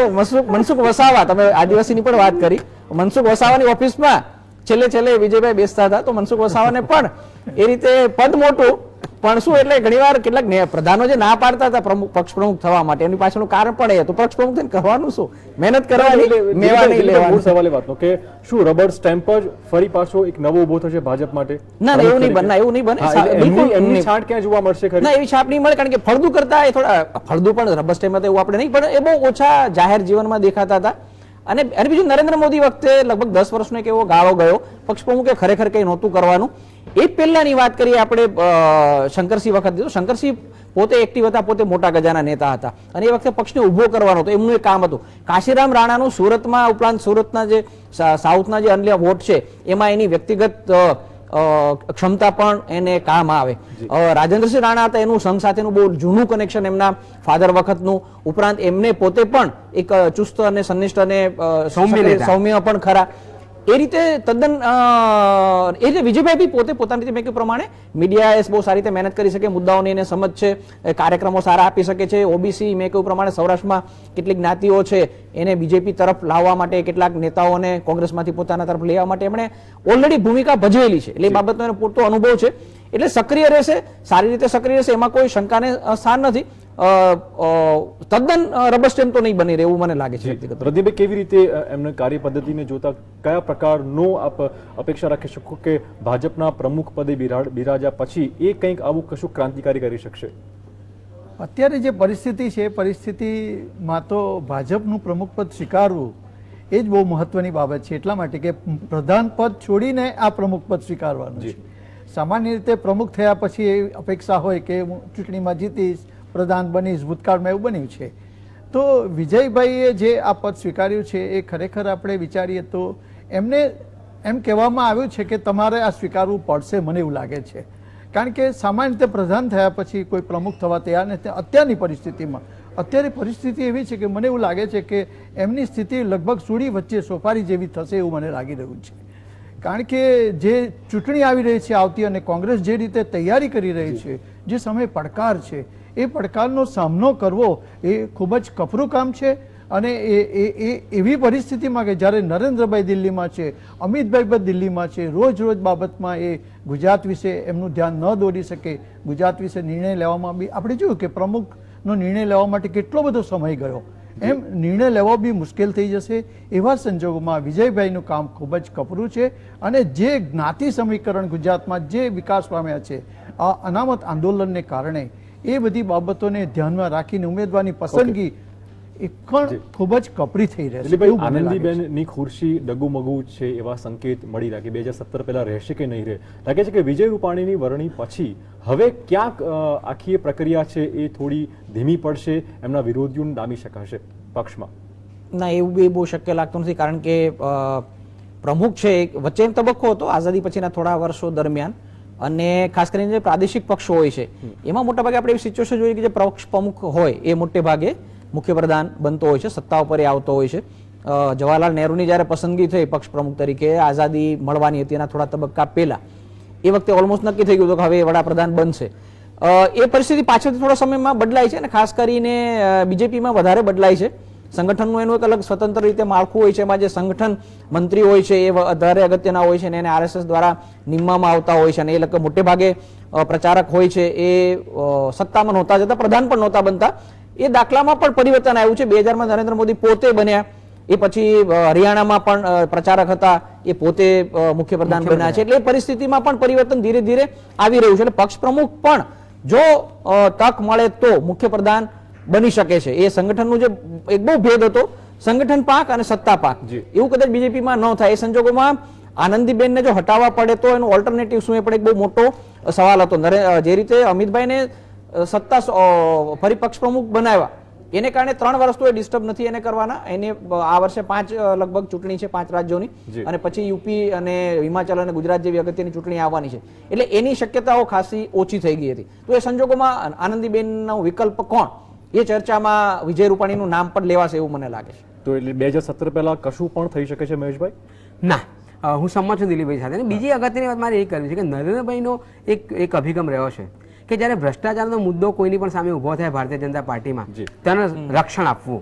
મનસુખ વસાવા, તમે આદિવાસીની પણ વાત કરી, મનસુખ વસાવાની ઓફિસમાં છેલ્લે વિજયભાઈ બેસતા હતા, તો મનસુખ વસાવાને પણ એ રીતે પદ મોટું પણ શું, એટલે ઘણીવાર કેટલાક પ્રધાનો જે ના પાડતા હતા પક્ષ પ્રમુખ થવા માટે, એની પાછળનું કારણ પણ એ હતું પક્ષ પ્રમુખ થઈને કરવાનું શું, મહેનત કરવાની, મેવા નહીં લેવાનું. સવાલ એ વાતનો કે શું રબર સ્ટેમ્પ જ ફરી પાછો એક નવો ઉભો થશે ભાજપ માટે? ના, એવું નહીં બને, એવું નહીં બને. બિલકુલ એમની છાંટ ક્યાં જોવા મળશે ખરી? ના, એવી છાપ નહીં મળે, કારણ કે ફળદુ કરતા એ થોડા ફળદુ પણ રબર સ્ટેમ્પ એવું આપણે નહીં, પણ એ બહુ ઓછા જાહેર જીવનમાં દેખાતા હતા. અને બીજું નરેન્દ્ર મોદી વખતે લગભગ 10 વર્ષનો એક એવો ગાળો ગયો પક્ષ પ્રમુખે ખરેખર કંઈ નહોતું કરવાનું. એ પહેલાની વાત કરીએ આપણે શંકરસિંહ વખત, શંકરસિંહ પોતે એક્ટિવ હતા, પોતે મોટા ગજાના નેતા હતા, અને એ વખતે પક્ષને ઉભો કરવાનો હતો, એમનું એક કામ હતું. કાશીરામ રાણાનું સુરતમાં, ઉપરાંત સુરતના જે સાઉથના જે અન્ય વોટ છે એમાં એની વ્યક્તિગત ક્ષમતા પણ એને કામ આવે. રાજેન્દ્રસિંહ રાણા હતા, એનું સંઘ સાથેનું બહુ જૂનું કનેક્શન એમના ફાધર વખતનું, ઉપરાંત એમને પોતે પણ એક ચુસ્ત અને સંનિષ્ઠ અને સૌમ્ય પણ ખરા. એ રીતે તદ્દન એ રીતે વિજયભાઈ બી પોતે પોતાની રીતે મેં કહ્યું પ્રમાણે મીડિયાએ બહુ સારી રીતે મહેનત કરી શકે, મુદ્દાઓની એને સમજ છે, કાર્યક્રમો સારા આપી શકે છે. ઓબીસી મેં કહ્યું પ્રમાણે સૌરાષ્ટ્રમાં કેટલીક જ્ઞાતિઓ છે એને બીજેપી તરફ લાવવા માટે, કેટલાક નેતાઓને કોંગ્રેસમાંથી પોતાના તરફ લેવા માટે એમણે ઓલરેડી ભૂમિકા ભજવેલી છે, એટલે એ બાબતનો એને પૂરતો અનુભવ છે. એટલે સક્રિય રહેશે, સારી રીતે સક્રિય રહેશે, એમાં કોઈ શંકાને સ્થાન નથી. તદ્દન રબર સ્ટેમ્પ તો નહીં બની રહે એવું મને લાગે છે. પ્રદીપભાઈ, કેવી રીતે એમની કાર્ય પદ્ધતિને જોતા કયા પ્રકારનો આપ અપેક્ષા રાખી શકો કે ભાજપના પ્રમુખ પદે બિરાજ્યા પછી એ કંઈક આવું કશું ક્રાંતિકારી કરી શકશે? અત્યારે જે પરિસ્થિતિ છે એ પરિસ્થિતિમાં તો ભાજપનું પ્રમુખ પદ સ્વીકારવું એ જ બહુ મહત્વની બાબત છે. એટલા માટે કે પ્રધાન પદ છોડીને આ પ્રમુખ પદ સ્વીકારવાનું છે. સામાન્ય રીતે પ્રમુખ થયા પછી એ અપેક્ષા હોય કે હું ચૂંટણીમાં જીતીશ, પ્રધાન બનીશ, ભૂતકાળમાં એવું બન્યું છે. તો વિજયભાઈએ જે આ પદ સ્વીકાર્યું છે એ ખરેખર આપણે વિચારીએ તો એમને એમ કહેવામાં આવ્યું છે કે તમારે આ સ્વીકારવું પડશે, મને એવું લાગે છે. કારણ કે સામાન્ય રીતે પ્રધાન થયા પછી કોઈ પ્રમુખ થવા તૈયાર નથી. અત્યારની પરિસ્થિતિ એવી છે કે મને એવું લાગે છે કે એમની સ્થિતિ લગભગ સૂડી વચ્ચે સોપારી જેવી થશે એવું મને લાગી રહ્યું છે. કારણ કે જે ચૂંટણી આવી રહી છે આવતી અને કોંગ્રેસ જે રીતે તૈયારી કરી રહી છે, જે સમય પડકાર છે, એ પડકારનો સામનો કરવો એ ખૂબ જ કપરું કામ છે. અને એ એવી પરિસ્થિતિમાં કે જ્યારે નરેન્દ્રભાઈ દિલ્હીમાં છે, અમિતભાઈ પણ દિલ્હીમાં છે, રોજ બાબતમાં એ ગુજરાત વિશે એમનું ધ્યાન ન દોરી શકે, ગુજરાત વિશે નિર્ણય લેવામાં બી આપણે જોયું કે પ્રમુખનો નિર્ણય લેવા માટે કેટલો બધો સમય ગયો, એમ નિર્ણય લેવો બી મુશ્કેલ થઈ જશે. એવા સંજોગોમાં વિજયભાઈનું કામ ખૂબ જ કપરું છે. અને જે જ્ઞાતિ સમીકરણ ગુજરાતમાં જે વિકાસ પામ્યા છે આ અનામત આંદોલનને કારણે, એ બધી બાબતોને ધ્યાનમાં રાખીને ઉમેદવારની પસંદગી એ પણ ખૂબ જ કપરી થઈ રહેશે. આનંદીબેનની ખુરશી ડગુમગુ છે એવા સંકેત મળી રહ્યા કે 2017 પહેલા રહેશે કે નહીં રહે. લાગે છે કે વિજય રૂપાણીની વરણી પછી હવે ક્યાંક આખી એ પ્રક્રિયા છે એ થોડી ધીમી પડશે, એમના વિરોધીઓને ડામી શકાશે પક્ષમાં. ના, એવું બી બહુ શક્ય લાગતું નથી, કારણ કે પ્રમુખ છે વચ્ચેનો તબક્કો હતો આઝાદી પછીના થોડા વર્ષો દરમિયાન, અને ખાસ કરીને જે પ્રાદેશિક પક્ષો હોય છે એમાં મોટાભાગે આપણે એવી સિચ્યુએશન જોઈએ કે જે પક્ષ પ્રમુખ હોય એ મોટે ભાગે મુખ્ય પ્રધાન બનતો હોય છે, સત્તા ઉપર આવતો હોય છે. જવાહરલાલ નહેરુની જ્યારે પસંદગી થઈ પક્ષ પ્રમુખ તરીકે આઝાદી મળવાની હતી એના થોડા તબક્કા પહેલા, એ વખતે ઓલમોસ્ટ નક્કી થઈ ગયું હતું કે હવે વડાપ્રધાન બનશે. એ પરિસ્થિતિ પાછળથી થોડા સમયમાં બદલાય છે, અને ખાસ કરીને બીજેપીમાં વધારે બદલાય છે. સંગઠનનું એનું એક અલગ સ્વતંત્ર રીતે માળખું હોય છે, એમાં જે સંગઠન મંત્રી હોય છે એ વધારે અગત્યના હોય છે, અને એને આરએસએસ દ્વારા નિમવામાં આવતા હોય છે, અને એ લોકો મોટે ભાગે પ્રચારક હોય છે એ સત્તામાં નહોતા જતા, પ્રધાન પણ નહોતા બનતા. એ દાખલામાં પણ પરિવર્તન આવ્યું છે. 2000માં નરેન્દ્ર મોદી પોતે બન્યા, એ પછી હરિયાણામાં પણ પ્રચારક હતા, એ પોતે મુખ્ય પ્રધાન બન્યા છે. એટલે એ પરિસ્થિતિમાં પણ પરિવર્તન ધીરે ધીરે આવી રહ્યું છે. એટલે પક્ષ પ્રમુખ પણ જો તક મળે તો મુખ્ય પ્રધાન બની શકે છે. એ સંગઠનનું જે એક બહુ ભેદ હતો, સંગઠન પાક અને સત્તા પાક, એવું કદાચ બીજેપીમાં ન થાય. એ સંજોગોમાં આનંદીબેનને જો હટાવવા પડે તો એનો ઓલ્ટરનેટિવ શું, એ પણ એક બહુ મોટો સવાલ હતો. જે રીતે અમિતભાઈને સત્તા ફરી પક્ષ પ્રમુખ બનાવ્યા, એને કારણે 3 વર્ષ તો એ ડિસ્ટર્બ નથી એને કરવાના. એને આ વર્ષે 5 લગભગ ચૂંટણી છે 5 રાજ્યોની, અને પછી યુપી અને હિમાચલ અને ગુજરાત જેવી અગત્યની ચૂંટણી આવવાની છે. એટલે એની શક્યતાઓ ખાસી ઓછી થઈ ગઈ હતી. તો એ સંજોગોમાં આનંદીબેનનો વિકલ્પ કોણ, એ ચર્ચામાં વિજય રૂપાણીનું નામ પણ લેવાશે એવું મને લાગે છે. તો એટલે 2017 પહેલા કશું પણ થઈ શકે છે મહેશભાઈ? ના, હું સંમત છું દિલીપભાઈ સાથે. બીજી અગત્યની વાત મારે એ કરવી છે કે નરેન્દ્રભાઈનો એક અભિગમ રહ્યો છે કે જ્યારે ભ્રષ્ટાચારનો મુદ્દો કોઈની પણ સામે ઉભો થાય ભારતીય જનતા પાર્ટીમાં, તેને રક્ષણ આપવું.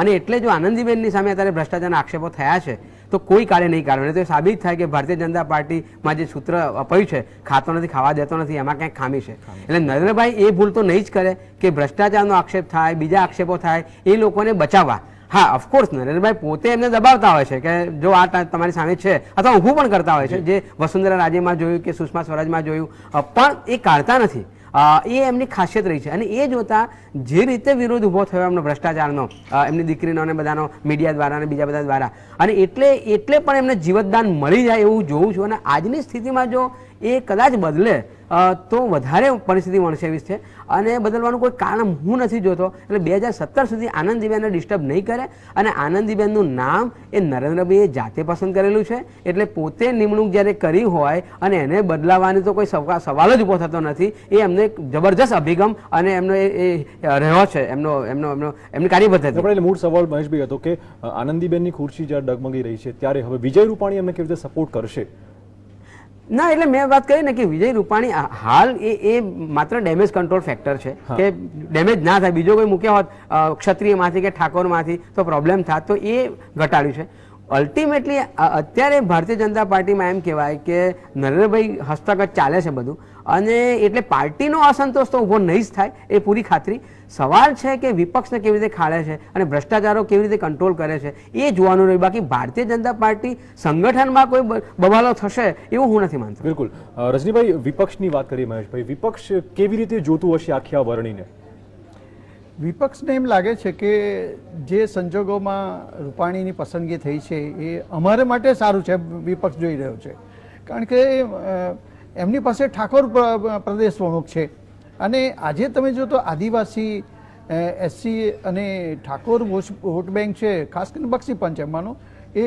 અને એટલે જો આનંદીબેનની સામે અત્યારે ભ્રષ્ટાચારના આક્ષેપો થયા છે તો કોઈ કાળે નહીં કાઢવે. તો સાબિત થાય કે ભારતીય જનતા પાર્ટીમાં જે સૂત્ર અપાયું છે, ખાતો નથી ખાવા દેતો નથી, એમાં ક્યાંક ખામી છે. એટલે નરેન્દ્રભાઈ એ ભૂલ તો નહીં જ કરે કે ભ્રષ્ટાચારનો આક્ષેપ થાય, બીજા આક્ષેપો થાય, એ લોકોને બચાવવા. હા, ઓફકોર્સ નરેન્દ્રભાઈ પોતે એમને દબાવતા હોય છે કે જો આ તમારી સામે છે, અથવા ઊભું પણ કરતા હોય છે, જે વસુંધરા રાજેમાં જોયું કે સુષ્મા સ્વરાજમાં જોયું, પણ એ કાઢતા નથી. એ એમની ખાસિયત રહી છે. અને એ જોતા જે રીતે વિરોધ ઊભો થયો એમનો ભ્રષ્ટાચારનો, એમની દીકરીનો અને બધાનો મીડિયા દ્વારા અને બીજા બધા દ્વારા, અને એટલે પણ એમને જીવતદાન મળી જાય એવું જોઉં છું. અને આજની સ્થિતિમાં જો એ કદાચ બદલે તો વધારે પરિસ્થિતિ વણસે એવી છે, અને બદલવાનું કોઈ કારણ હું નથી જોતો. એટલે 2017 સુધી આનંદીબેનને ડિસ્ટર્બ નહીં કરે. અને આનંદીબેનનું નામ એ નરેન્દ્રભાઈએ જાતે પસંદ કરેલું છે, એટલે પોતે નિમણૂક જ્યારે કરી હોય અને એને બદલાવાની તો કોઈ સવાલ જ ઊભો થતો નથી. એ એમનો એક જબરજસ્ત અભિગમ અને એમનો એ રહ્યો છે, એમની કાર્યપદ્ધતિ. એટલે મૂળ સવાલ મહેશભાઈ હતો કે આનંદીબેનની ખુરશી જ્યારે ડગમગી રહી છે ત્યારે હવે વિજય રૂપાણી એમને કેવી રીતે સપોર્ટ કરશે? ના, એટલે મેં વાત કરી ને કે વિજય રૂપાણી હાલ એ માત્ર ડેમેજ કંટ્રોલ ફેક્ટર છે, કે ડેમેજ ના થાય. બીજો કોઈ મૂક્યા હોત ક્ષત્રિયમાંથી કે ઠાકોરમાંથી તો પ્રોબ્લેમ થાત, તો એ ઘટાડ્યું છે. અલ્ટિમેટલી અત્યારે ભારતીય જનતા પાર્ટીમાં એમ કહેવાય કે નરેન્દ્રભાઈ હસ્તગત ચાલે છે બધું, અને એટલે પાર્ટીનો અસંતોષ તો ઊભો નહીં જ થાય, એ પૂરી ખાતરી. સવાલ છે કે વિપક્ષને કેવી રીતે ખાડે છે અને ભ્રષ્ટાચારો કેવી રીતે કંટ્રોલ કરે છે, એ જોવાનું રહ્યું. બાકી ભારતીય જનતા પાર્ટી સંગઠનમાં કોઈ બબાલો થશે એવું હું નથી માનતો. બિલકુલ. રજનીભાઈ, વિપક્ષની વાત કરીએ મહેશભાઈ, વિપક્ષ કેવી રીતે જોતું હશે આખી આ વરણીને? વિપક્ષને એમ લાગે છે કે જે સંજોગોમાં રૂપાણીની પસંદગી થઈ છે એ અમારે માટે સારું છે, વિપક્ષ જોઈ રહ્યો છે. કારણ કે એમની પાસે ઠાકોર પ્રદેશ પ્રમુખ છે, અને આજે તમે જો તો આદિવાસી, એસસી અને ઠાકોર વોટ બેંક છે, ખાસ કરીને બક્ષી પંચ એમાંનો, એ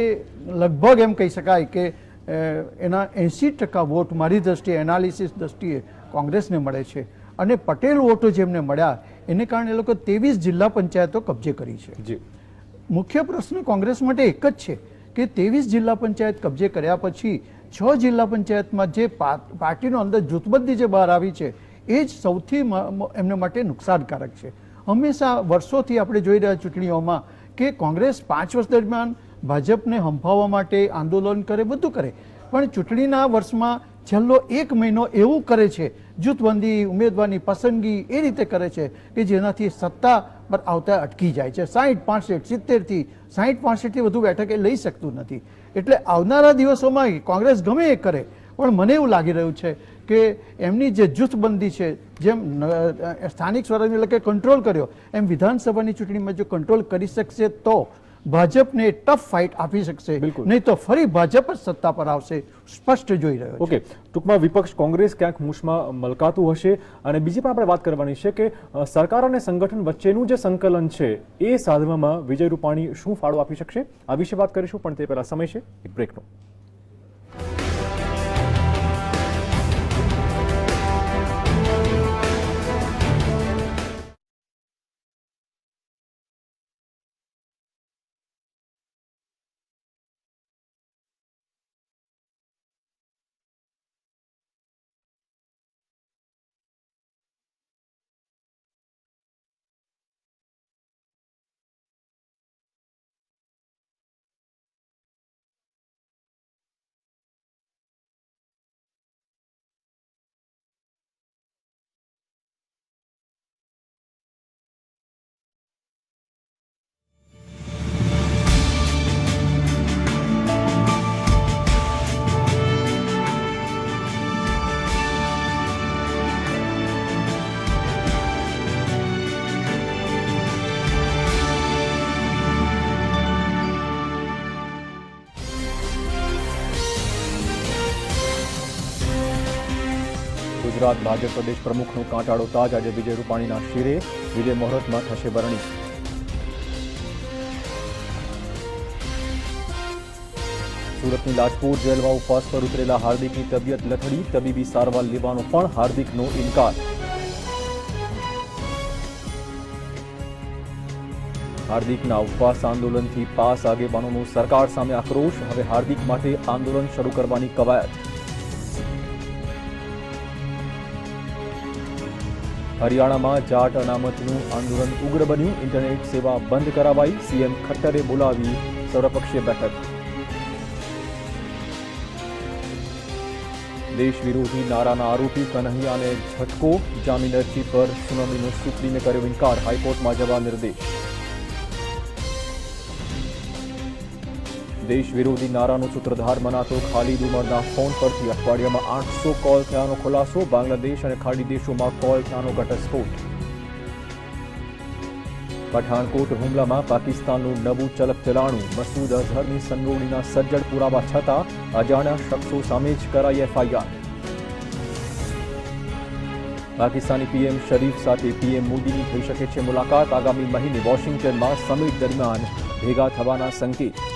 લગભગ એમ કહી શકાય કે એના 80% વોટ મારી દ્રષ્ટિએ એનાલિસિસ દ્રષ્ટિએ કોંગ્રેસને મળે છે અને પટેલ વોટો જેમને મળ્યા એને કારણે એ લોકો 23 જિલ્લા પંચાયતો કબજે કરી છે. જી મુખ્ય પ્રશ્ન કોંગ્રેસ માટે એક જ છે કે 23 જિલ્લા પંચાયત કબજે કર્યા પછી 6 જિલ્લા પંચાયતમાં જે પાર્ટીનો અંદર જૂથબંધી જે બહાર આવી છે એ જ સૌથી એમને માટે નુકસાનકારક છે. હંમેશા વર્ષોથી આપણે જોઈ રહ્યા ચૂંટણીઓમાં કે કોંગ્રેસ 5 વર્ષ દરમિયાન ભાજપને હંફાવવા માટે આંદોલન કરે, બધું કરે, પણ ચૂંટણીના વર્ષમાં છેલ્લો 1 મહિનો એવું કરે છે, જૂથબંધી, ઉમેદવારની પસંદગી એ રીતે કરે છે કે જેનાથી સત્તા પર આવતા અટકી જાય છે. 60-65, 70થી 60-65થી વધુ બેઠક એ લઈ શકતું નથી. એટલે આવનારા દિવસોમાં કોંગ્રેસ ગમે એ કરે, પણ મને એવું લાગી રહ્યું છે કે એમની જે જૂથબંધી છે, જેમ સ્થાનિક સ્વરાજ્ય એટલે કે કંટ્રોલ કર્યો, એમ વિધાનસભાની ચૂંટણીમાં જો કંટ્રોલ કરી શકશે તો ભાજપને ટફ ફાઇટ આપી શકશે, નહીં તો ફરી ભાજપ જ સત્તા પર આવશે, સ્પષ્ટ જોઈ રહ્યો છે. ઓકે, ટૂંકમાં વિપક્ષ કોંગ્રેસ ક્યાંક મૂછમાં મલકાતું હશે. અને બીજી પણ આપણે વાત કરવાની છે કે સરકાર અને સંગઠન વચ્ચેનું જે સંકલન છે એ સાધવામાં વિજય રૂપાણી શું ફાળો આપી શકશે, આ વિશે વાત કરીશું, પણ તે પહેલા સમય છે એક બ્રેકનો. ગુજરાત ભાજપ પ્રદેશ પ્રમુખનો કાંટાળો તાજ આજે વિજય રૂપાણીના શિરે. વિજય મુહૂર્તમાં થશે વરણી. સુરતની લાજપોર જેલમાં ઉપવાસ પર ઉતરેલા હાર્દિકની તબિયત લથડી. તબીબી સારવાર લેવાનો પણ હાર્દિકનો ઇનકાર. હાર્દિકના ઉપવાસ આંદોલનથી પાસ આગેવાનોનો સરકાર સામે આક્રોશ. હવે હાર્દિક માટે આંદોલન શરૂ કરવાની કવાયત. હરિયાણામાં જાટ અનામતનું આંદોલન ઉગ્ર બન્યું. ઇન્ટરનેટ સેવા બંધ કરાવાઈ. સીએમ ખટ્ટરે બોલાવી સર્વપક્ષીય બેઠક. દેશ વિરોધી નારાના આરોપી કન્હૈયાને ઝટકો. જામીન અરજી પર સુનાવણીનો સુપ્રીમે કર્યો ઇનકાર. હાઈકોર્ટમાં જવા નિર્દેશ. દેશ વિરોધી નારાનો સૂત્રધાર મનાતો ખાલિદ ઉમરના ફોન પરથી અઠવાડિયામાં 800 કોલ થયાનો ખુલાસો. બાંગ્લાદેશ અને ખાડી દેશોમાં કોલ થયાનો ઘટસ્ફોટ. પઠાણકોટ હુમલામાં પાકિસ્તાનનું નવું ચલકચલાણું. મસૂદ અઝહરની સંડોવણીના સજ્જડ પુરાવા છતાં અજાણ્યા શખ્સો સામે જ કરાઈ એફઆઈઆર. પાકિસ્તાની પીએમ શરીફ સાથે પીએમ મોદીની થઈ શકે છે મુલાકાત. આગામી મહિને વોશિંગ્ટનમાં સમિટ દરમિયાન ભેગા થવાના સંકેત.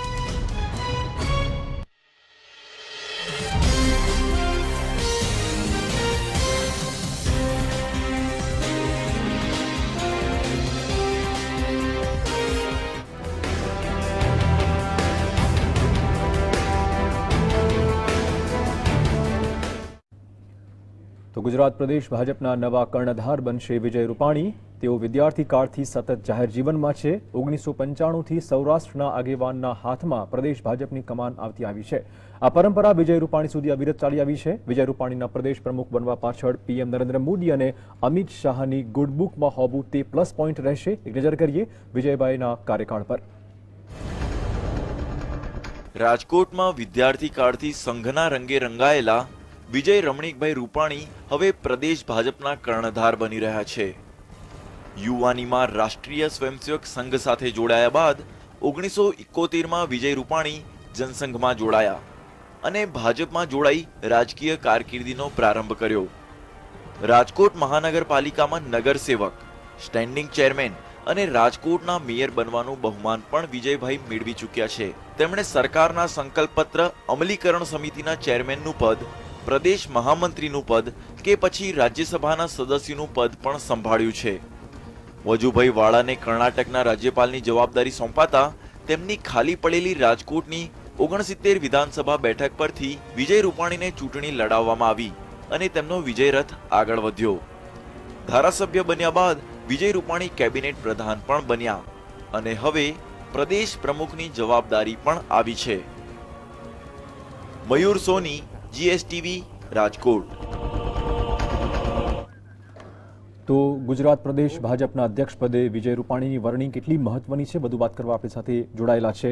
તો ગુજરાત પ્રદેશ ભાજપના નવા કર્ણધાર બનશે વિજય રૂપાણી. તેઓ વિદ્યાર્થી કાળથી સતત જાહેર જીવનમાં છે. 1995થી સૌરાષ્ટ્રના આગેવાનના હાથમાં પ્રદેશ ભાજપની કમાન આવતી આવી છે. આ પરંપરા વિજય રૂપાણી સુધી અવિરત ચાલી આવી છે. વિજય રૂપાણીના પ્રદેશ પ્રમુખ બનવા પાછળ પીએમ નરેન્દ્ર મોદી અને અમિત શાહની ગુડબુકમાં હોવું તે પ્લસ પોઈન્ટ રહેશે. એક નજર કરીએ વિજયભાઈના કાર્યકાળ પર. રાજકોટમાં વિદ્યાર્થી કાળથી સંઘના રંગે રંગાયેલા વિજય રમણીકભાઈ રૂપાણી હવે પ્રદેશ ભાજપના કર્ણધાર બની રહ્યા છે. યુવાનીમાં રાષ્ટ્રીય સ્વયંસેવક સંઘ સાથે જોડાયા બાદ 1971માં વિજય રૂપાણી જનસંઘમાં જોડાયા અને ભાજપમાં જોડાઈ રાજકીય કારકિર્દીનો પ્રારંભ કર્યો. રાજકોટ મહાનગરપાલિકામાં નગરસેવક, સ્ટેન્ડિંગ ચેરમેન અને રાજકોટના મેયર બનવાનું બહુમાન પણ વિજયભાઈ મેળવી ચૂક્યા છે. તેમણે સરકારના સંકલ્પપત્ર અમલીકરણ સમિતિના ચેરમેનનું પદ, પ્રદેશ મહામંત્રીનું પદ કે પછી રાજ્યસભાના સદસ્યનું પદ પણ સંભાળ્યું છે. વજુભાઈ વાળાને કર્ણાટકના રાજ્યપાલની જવાબદારી સોંપાતા તેમની ખાલી પડેલી રાજકોટની 69 વિધાનસભા બેઠક પરથી વિજય રૂપાણીને ચૂંટણી લડાવવામાં આવી અને તેમનો વિજય રથ આગળ વધ્યો. ધારાસભ્ય બન્યા બાદ વિજય રૂપાણી કેબિનેટ પ્રધાન પણ બન્યા અને હવે પ્રદેશ પ્રમુખની જવાબદારી પણ આવી છે. મયુર સોની, GSTV, રાજકોટ. તો ગુજરાત પ્રદેશ ભાજપના અધ્યક્ષ પદે વિજય રૂપાણીની વરણી કેટલી મહત્વની છે, બધું વાત કરવા આપણી સાથે જોડાયેલા છે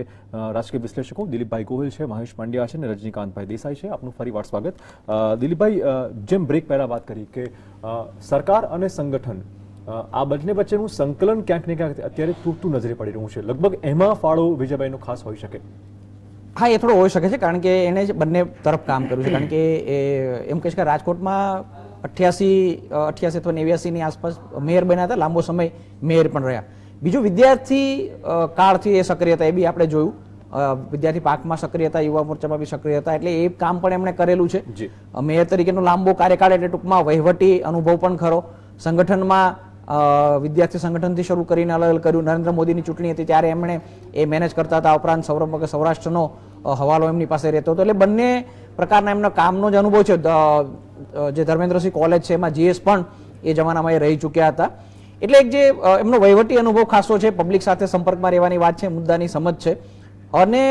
રાજકીય વિશ્લેષકો દિલીપભાઈ ગોહિલ છે, મહેશ પાંડ્યા છે અને રજનીકાંતભાઈ દેસાઈ છે. આપનું ફરીવાર સ્વાગત. દિલીપભાઈ, જેમ બ્રેક પહેલા વાત કરી કે સરકાર અને સંગઠન આ બંને વચ્ચેનું સંકલન ક્યાંક ને ક્યાંક અત્યારે તૂટતું નજરે પડી રહ્યું છે. લગભગ એમાં ફાળો વિજયભાઈનો ખાસ હોઈ શકે. હા, એ થોડો હોઈ શકે છે કારણ કે એને બંને તરફ કામ કર્યું છે. કારણ કે એમ કહીશ કે રાજકોટમાં 88 અથવા 89 ની આસપાસ મેયર બન્યા હતા, લાંબો સમય મેયર પણ રહ્યા. બીજું વિદ્યાર્થી કાળથી એ સક્રિય હતા, એ બી આપણે જોયું. વિદ્યાર્થી પાકમાં સક્રિય હતા, યુવા મોરચામાં બી સક્રિય હતા, એટલે એ કામ પણ એમણે કરેલું છે. મેયર તરીકેનો લાંબો કાર્યકાળ એટલે ટૂંકમાં વહીવટી અનુભવ પણ ખરો. સંગઠનમાં વિદ્યાર્થી સંગઠનથી શરૂ કરીને અલગ અલગ કર્યું. નરેન્દ્ર મોદીની ચૂંટણી હતી ત્યારે એમણે એ મેનેજ કરતા હતા. ઉપરાંત સૌરાષ્ટ્રનો હવાલો એમની પાસે રહેતો હતો. એટલે બંને પ્રકારના એમના કામનો જ અનુભવ છે. જે ધર્મેન્દ્રસિંહ કોલેજ છે એમાં GS પણ એ જમાનામાં એ રહી ચૂક્યા હતા. એટલે એક જે એમનો વહીવટી અનુભવ ખાસો છે, પબ્લિક સાથે સંપર્કમાં રહેવાની વાત છે, મુદ્દાની સમજ છે. અને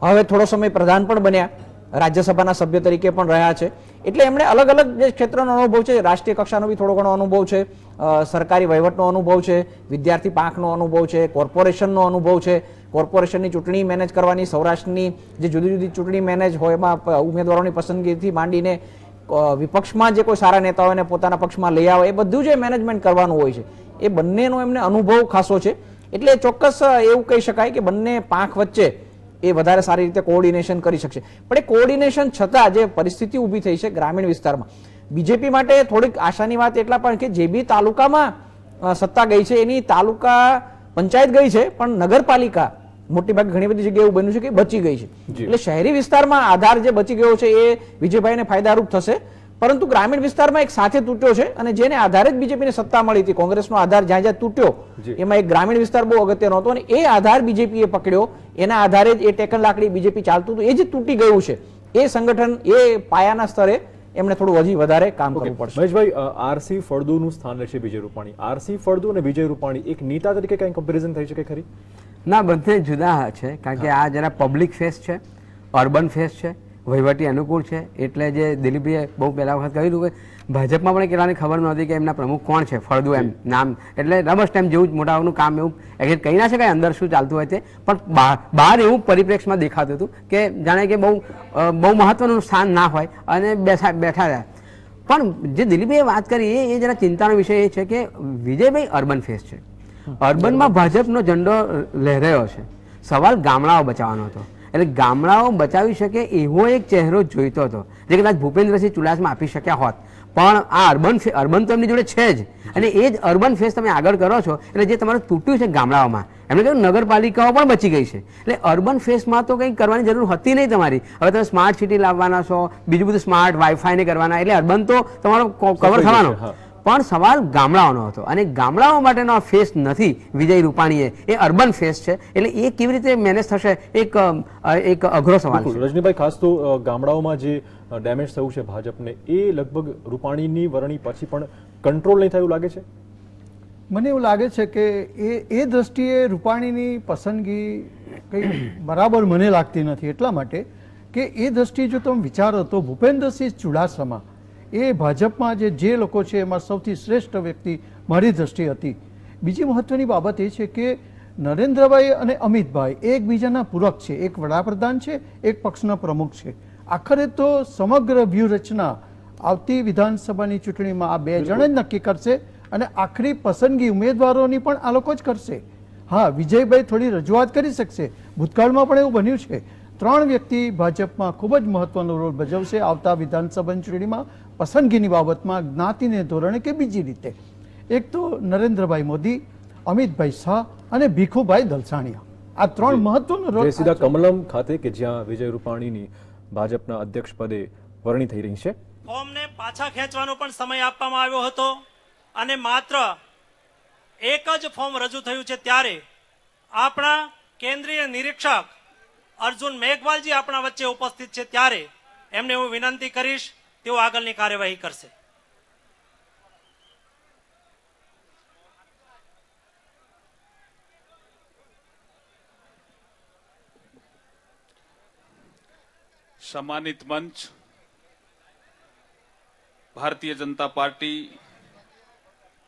હવે થોડો સમય પ્રધાન પણ બન્યા, રાજ્યસભાના સભ્ય તરીકે પણ રહ્યા છે. એટલે એમણે અલગ અલગ જે ક્ષેત્રનો અનુભવ છે, રાષ્ટ્રીય કક્ષાનો બી થોડો ઘણો અનુભવ છે, સરકારી વહીવટનો અનુભવ છે, વિદ્યાર્થી પાંખનો અનુભવ છે, કોર્પોરેશનનો અનુભવ છે, કોર્પોરેશનની ચૂંટણી મેનેજ કરવાની, સૌરાષ્ટ્રની જે જુદી જુદી ચૂંટણી મેનેજ હોય એમાં ઉમેદવારોની પસંદગીથી માંડીને વિપક્ષમાં જે કોઈ સારા નેતાઓને પોતાના પક્ષમાં લઈ આવે, એ બધું જે મેનેજમેન્ટ કરવાનું હોય છે એ બંનેનો એમને અનુભવ ખાસો છે. એટલે ચોક્કસ એવું કહી શકાય કે બંને પાંખ વચ્ચે એ વધારે સારી રીતે કોઓર્ડિનેશન કરી શકશે. પણ એ કોઓર્ડિનેશન છતાં જે પરિસ્થિતિ ઊભી થઈ છે ગ્રામીણ વિસ્તારમાં, બીજેપી માટે થોડીક આશાની વાત એટલા પણ કે જે બી તાલુકામાં સત્તા ગઈ છે એની તાલુકા પંચાયત ગઈ છે, પણ નગરપાલિકા મોટી ભાગે ઘણી બધી જગ્યાએ એવું બન્યું છે કે બચી ગઈ છે. એટલે શહેરી વિસ્તારમાં આધાર જે બચી ગયો છે એ વિજયભાઈને ફાયદારૂપ થશે. પરંતુ ગ્રામીણ વિસ્તારમાં એક સાથે તૂટ્યો છે અને જેને આધારે જ બીજેપીને સત્તા મળી હતી, કોંગ્રેસનો આધાર જ્યાં જ્યાં તૂટ્યો એમાં એક ગ્રામીણ વિસ્તાર બહુ અગત્યનો હતો અને એ આધાર બીજેપીએ પકડ્યો. એના આધારે જ એ ટેકન લાકડી બીજેપી ચાલતું હતું, એ જે તૂટી ગયું છે એ સંગઠન એ પાયાના સ્તરે એમને થોડું હજી વધારે કામ કરવું પડશે. મહેશભાઈ, RC ફળદુનું સ્થાન લેશે વિજય રૂપાણી. RC ફળદુ અને વિજય રૂપાણી એક નેતા તરીકે કઈ કમ્પેરિઝન થઈ શકે ખરી? ના, બંને જુદા છે. કારણ કે આ જરા પબ્લિક ફેસ છે, અર્બન ફેસ છે, વહીવટી અનુકૂળ છે. એટલે જે દિલીપભાઈએ બહુ પહેલા વખત કહ્યું કે ભાજપમાં પણ કેટલાને ખબર નહોતી કે એમના પ્રમુખ કોણ છે, ફળદુ એમ નામ. એટલે રમસ ટાઈમ જેવું જ મોટાભાગનું કામ એવું એક્ઝેક્ટ કહી ના શકાય અંદર શું ચાલતું હોય તે, પણ બહાર એવું પરિપ્રેક્ષમાં દેખાતું હતું કે જાણે કે બહુ મહત્વનું સ્થાન ના હોય અને બેઠા રહ્યા. પણ જે દિલીપભાઈએ વાત કરી એ જરા ચિંતાનો વિષય એ છે કે વિજયભાઈ અર્બન ફેસ છે. અર્બનમાં ભાજપનો ઝંડો લહેરાયો છે. સવાલ ગામડાઓ બચાવવાનો હતો. એટલે ગામડાઓ બચાવી શકે એવો એક ચહેરો જોઈતો હતો જે કદાચ ભૂપેન્દ્રસિંહ ચુડાસમા આપી શક્યા હોત. પણ આ અર્બન તો એમની જોડે છે જ, અને એ જ અર્બન ફેસ તમે આગળ કરો છો. એટલે જે તમારું તૂટ્યું છે ગામડાઓમાં, એમણે કહ્યું નગરપાલિકાઓ પણ બચી ગઈ છે. એટલે અર્બન ફેસમાં તો કંઈ કરવાની જરૂર હતી નહીં તમારી. હવે તમે સ્માર્ટ સિટી લાવવાના છો, બીજું બધું સ્માર્ટ વાઈફાઈને કરવાના, એટલે અર્બન તો તમારો કવર થવાનો. પણ સવાલ ગામડાઓનો હતો અને ગામડાઓ માટેનો આ ફેસ નથી વિજય રૂપાણીએ, એ અર્બન ફેસ છે. એટલે એ કેવી રીતે મેનેજ થશે એક અઘરો સવાલ છે. રજનીભાઈ, ખાસ તો ગામડાઓમાં જે ડેમેજ થયું છે ભાજપને, એ લગભગ રૂપાણીની વરણી પછી પણ કંટ્રોલ નહીં થયું લાગે છે. મને એવું લાગે છે કે એ દ્રષ્ટિએ રૂપાણીની પસંદગી કંઈ બરાબર મને લાગતી નથી. એટલા માટે કે એ દ્રષ્ટિએ જો તમે વિચારો તો ભૂપેન્દ્રસિંહ ચુડાસમા એ ભાજપમાં જે લોકો છે એમાં સૌથી શ્રેષ્ઠ વ્યક્તિ મારી દ્રષ્ટિએ હતી. બીજી મહત્વની બાબત એ છે કે નરેન્દ્રભાઈ અને અમિતભાઈ એકબીજાના પૂરક છે. એક વડાપ્રધાન છે, એક પક્ષના પ્રમુખ છે. આખરે તો સમગ્ર વ્યૂહરચના આવતી વિધાનસભાની ચૂંટણીમાં આ બે જણ જ નક્કી કરશે અને આખરી પસંદગી ઉમેદવારોની પણ આ લોકો જ કરશે. હા, વિજયભાઈ થોડી રજૂઆત કરી શકશે. ભૂતકાળમાં પણ એવું બન્યું છે. 3 વ્યક્તિ ભાજપમાં ખૂબ જ મહત્વનો રોલ ભજવશે આવતા વિધાનસભાની ચૂંટણીમાં પસંદગીની બાબતમાં, જ્ઞાતિને ધોરણે કે બીજી રીતે. એક તો નરેન્દ્રભાઈ મોદી અમિતભાઈ શાહ અને ભીખુભાઈ દલસાણિયા. આ ત્રણ મહત્વનો રોલ. જે સીધા કમલમ ખાતે કે જ્યાં વિજય રૂપાણીની ભાજપના અધ્યક્ષ પદે વરણી થઈ રહી છે. ફોર્મને પાછા ખેંચવાનો પણ સમય આપવામાં આવ્યો હતો અને માત્ર એક જ ફોર્મ રજૂ થયું છે ત્યારે આપણા કેન્દ્રીય નિરીક્ષક અર્જુન મેઘવાલજી આપણા વચ્ચે ઉપસ્થિત છે ત્યારે એમને હું વિનંતી કરીશ તેઓ આગળની કાર્યવાહી કરશે. सम्मानित मंच, भारतीय जनता पार्टी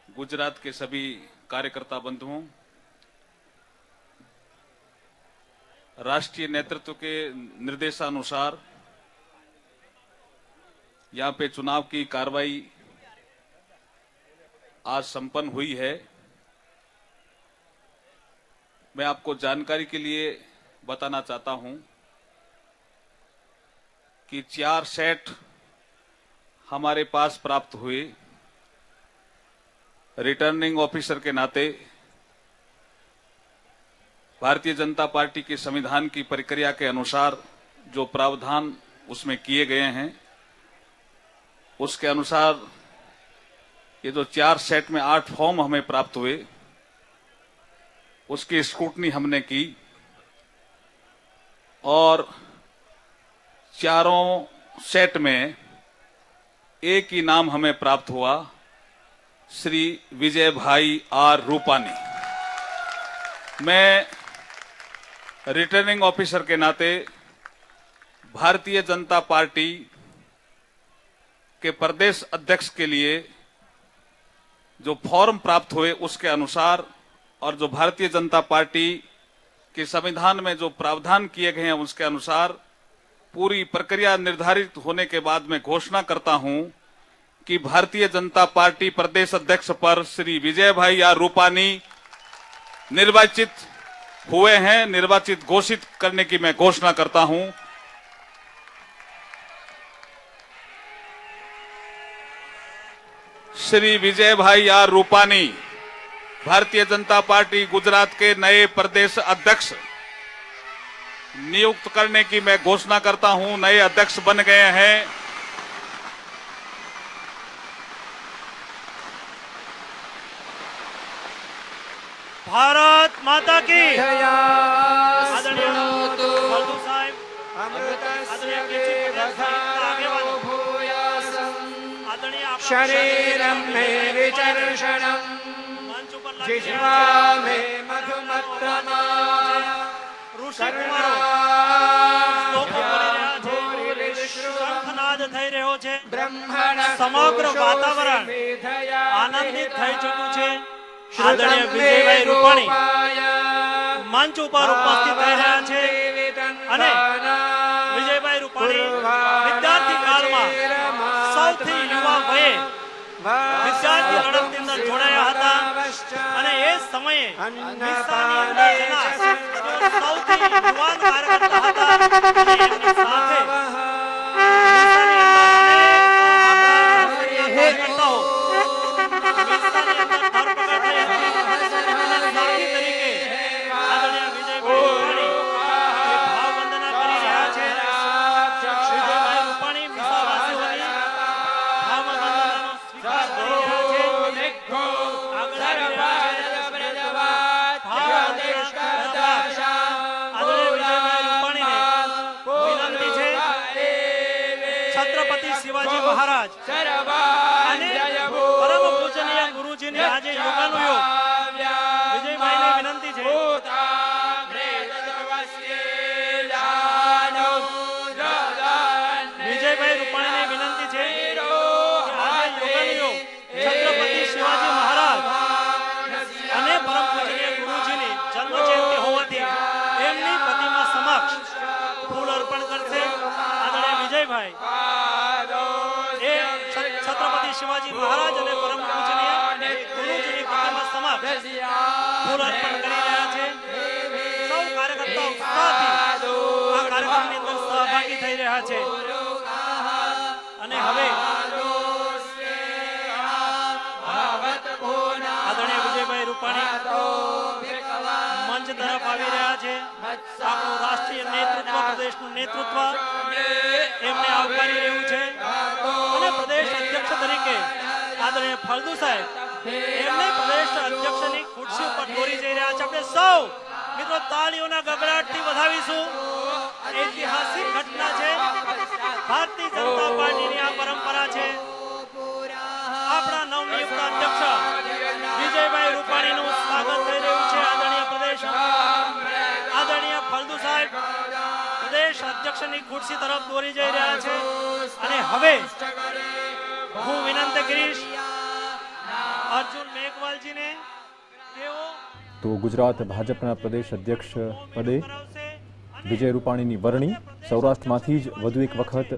गुजरात के सभी कार्यकर्ता बंधुओं, राष्ट्रीय नेतृत्व के निर्देशानुसार यहाँ पे चुनाव की कार्रवाई आज संपन्न हुई है. मैं आपको जानकारी के लिए बताना चाहता हूं कि 4 सेट हमारे पास प्राप्त हुए. रिटर्निंग ऑफिसर के नाते भारतीय जनता पार्टी के संविधान की प्रक्रिया के अनुसार जो प्रावधान उसमें किए गए हैं उसके अनुसार ये जो 4 सेट में 8 फॉर्म हमें प्राप्त हुए उसकी स्क्रूटनी हमने की और चारों सेट में एक ही नाम हमें प्राप्त हुआ, श्री विजय भाई आर रूपानी. मैं रिटर्निंग ऑफिसर के नाते भारतीय जनता पार्टी के प्रदेश अध्यक्ष के लिए जो फॉर्म प्राप्त हुए उसके अनुसार और जो भारतीय जनता पार्टी के संविधान में जो प्रावधान किए गए हैं उसके अनुसार पूरी प्रक्रिया निर्धारित होने के बाद मैं घोषणा करता हूं कि भारतीय जनता पार्टी प्रदेश अध्यक्ष पर श्री विजय भाई आर रूपानी निर्वाचित हुए हैं. निर्वाचित घोषित करने की मैं घोषणा करता हूं. श्री विजय भाई आर रूपानी भारतीय जनता पार्टी गुजरात के नए प्रदेश अध्यक्ष नियुक्त करने की मैं घोषणा करता हूं. नए अध्यक्ष बन गए हैं. ભારત માતા की આદરણીય ફળદુ સાહેબ, આદરણીય કેસરી પટેલ સાહેબના આગેવાનો, આદરણીય આપણા શરીરમ મે વિચર્ષણમ મંચ ઉપર જીવા મે મધુમત્તમા ઋષિકુમારો શ્લોકો બોલી રહ્યા છે, શંખનાદ થઈ રહ્યો છે, સમગ્ર વાતાવરણ આનંદિત થઈ ચૂક્યું છે. આદરણીય વિજયભાઈ રૂપાણી મંચ ઉપર ઉપસ્થિત થઈ રહ્યા છે અને વિજયભાઈ રૂપાણી વિદ્યાર્થી કાળમાં સૌથી યુવા વયે વિદ્યાર્થી લડતની અંદર જોડાયા હતા અને એ સમયે નિશાની અંદર જેના સૌથી યુવાન કાર્યકર્તા હતા અને એમની સાથે નિશાની અંદર કાર્યકર્તાઓ છત્રપતિ શિવાજી મહારાજ અને પરમ પૂજનીય ગુરુજીની આજે યોગાનુયોગ વિજયભાઈને વિનંતી છે વિજયભાઈ રૂપાણીને વિનંતી છે કે આજે યોગાનુયોગ છત્રપતિ શિવાજી મહારાજ અને પરમ પૂજનીય ગુરુજીની જન્મ જયંતિ હોવાથી એમની પ્રતિમા સમક્ષ ફૂલ અર્પણ કરશે. આદરણીય વિજયભાઈ छत्रपति शिवाजी महाराज અને પરમ પૂજનીય ગુરુજીની પ્રતિમા સમક્ષ ફૂલ અર્પણ કરી રહ્યા છે. સૌ કાર્યકર્તાઓ ઉત્સાહથી આ કાર્યક્રમની અંદર સહભાગી થઈ રહ્યા છે અને હવે આદરણીય વિજયભાઈ રૂપાણી મંચ તરફ આવી રહ્યા છે. આપણું રાષ્ટ્રીય નેતૃત્વ, પ્રદેશનું નેતૃત્વ એમને આવકારી રહ્યું છે અને પ્રદેશ અધ્યક્ષ તરીકે આદરણીય ફળદુ સાહેબ એમને પ્રદેશ અધ્યક્ષની ખુરશી ઉપર દોરી જઈ રહ્યા છે. આપણે સૌ મિત્રો તાળીઓના ગગડાટથી વધાવીશું. ઐતિહાસિક ઘટના છે. ભારતીય જનતા પાર્ટીની આ પરંપરા છે. આપણા નવનિયુક્ત અધ્યક્ષ વિજયભાઈ રૂપાણીનું સ્વાગત થઈ રહ્યું છે. આદરણીય પ્રદેશ આદરણીય ફળદુ સાહેબ પ્રદેશ અધ્યક્ષની ખુરશી તરફ દોરી જઈ રહ્યા છે અને હવે હું વિનંતી કરીશ અર્જુન મેઘવાલજીને તેઓ તો ગુજરાત ભાજપના પ્રદેશ અધ્યક્ષ પદે વિજય રૂપાણીની વરણી, સૌરાષ્ટ્રમાંથી જ વધુ એક વખત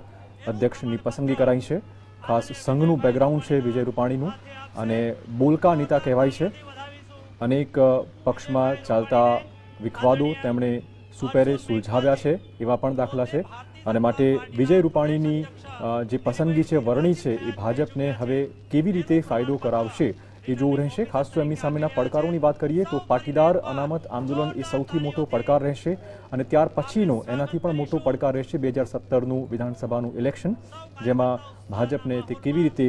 અધ્યક્ષની પસંદગી કરાઈ છે. ખાસ સંઘનું બેકગ્રાઉન્ડ છે વિજય રૂપાણીનું અને બોલકા નેતા કહેવાય છે. અનેક પક્ષમાં ચાલતા વિખવાદો તેમણે સુપેરે સુલઝાવ્યા છે એવા પણ દાખલા છે અને માટે વિજય રૂપાણીની જે પસંદગી છે, વરણી છે, એ ભાજપને હવે કેવી રીતે ફાયદો કરાવશે એ જોવું રહેશે. ખાસ તો એમની સામેના પડકારોની વાત કરીએ તો પાટીદાર અનામત આંદોલન એ સૌથી મોટો પડકાર રહેશે અને ત્યાર પછીનો એનાથી પણ મોટો પડકાર રહેશે 2017નું વિધાનસભાનું ઇલેક્શન, જેમાં ભાજપને તે કેવી રીતે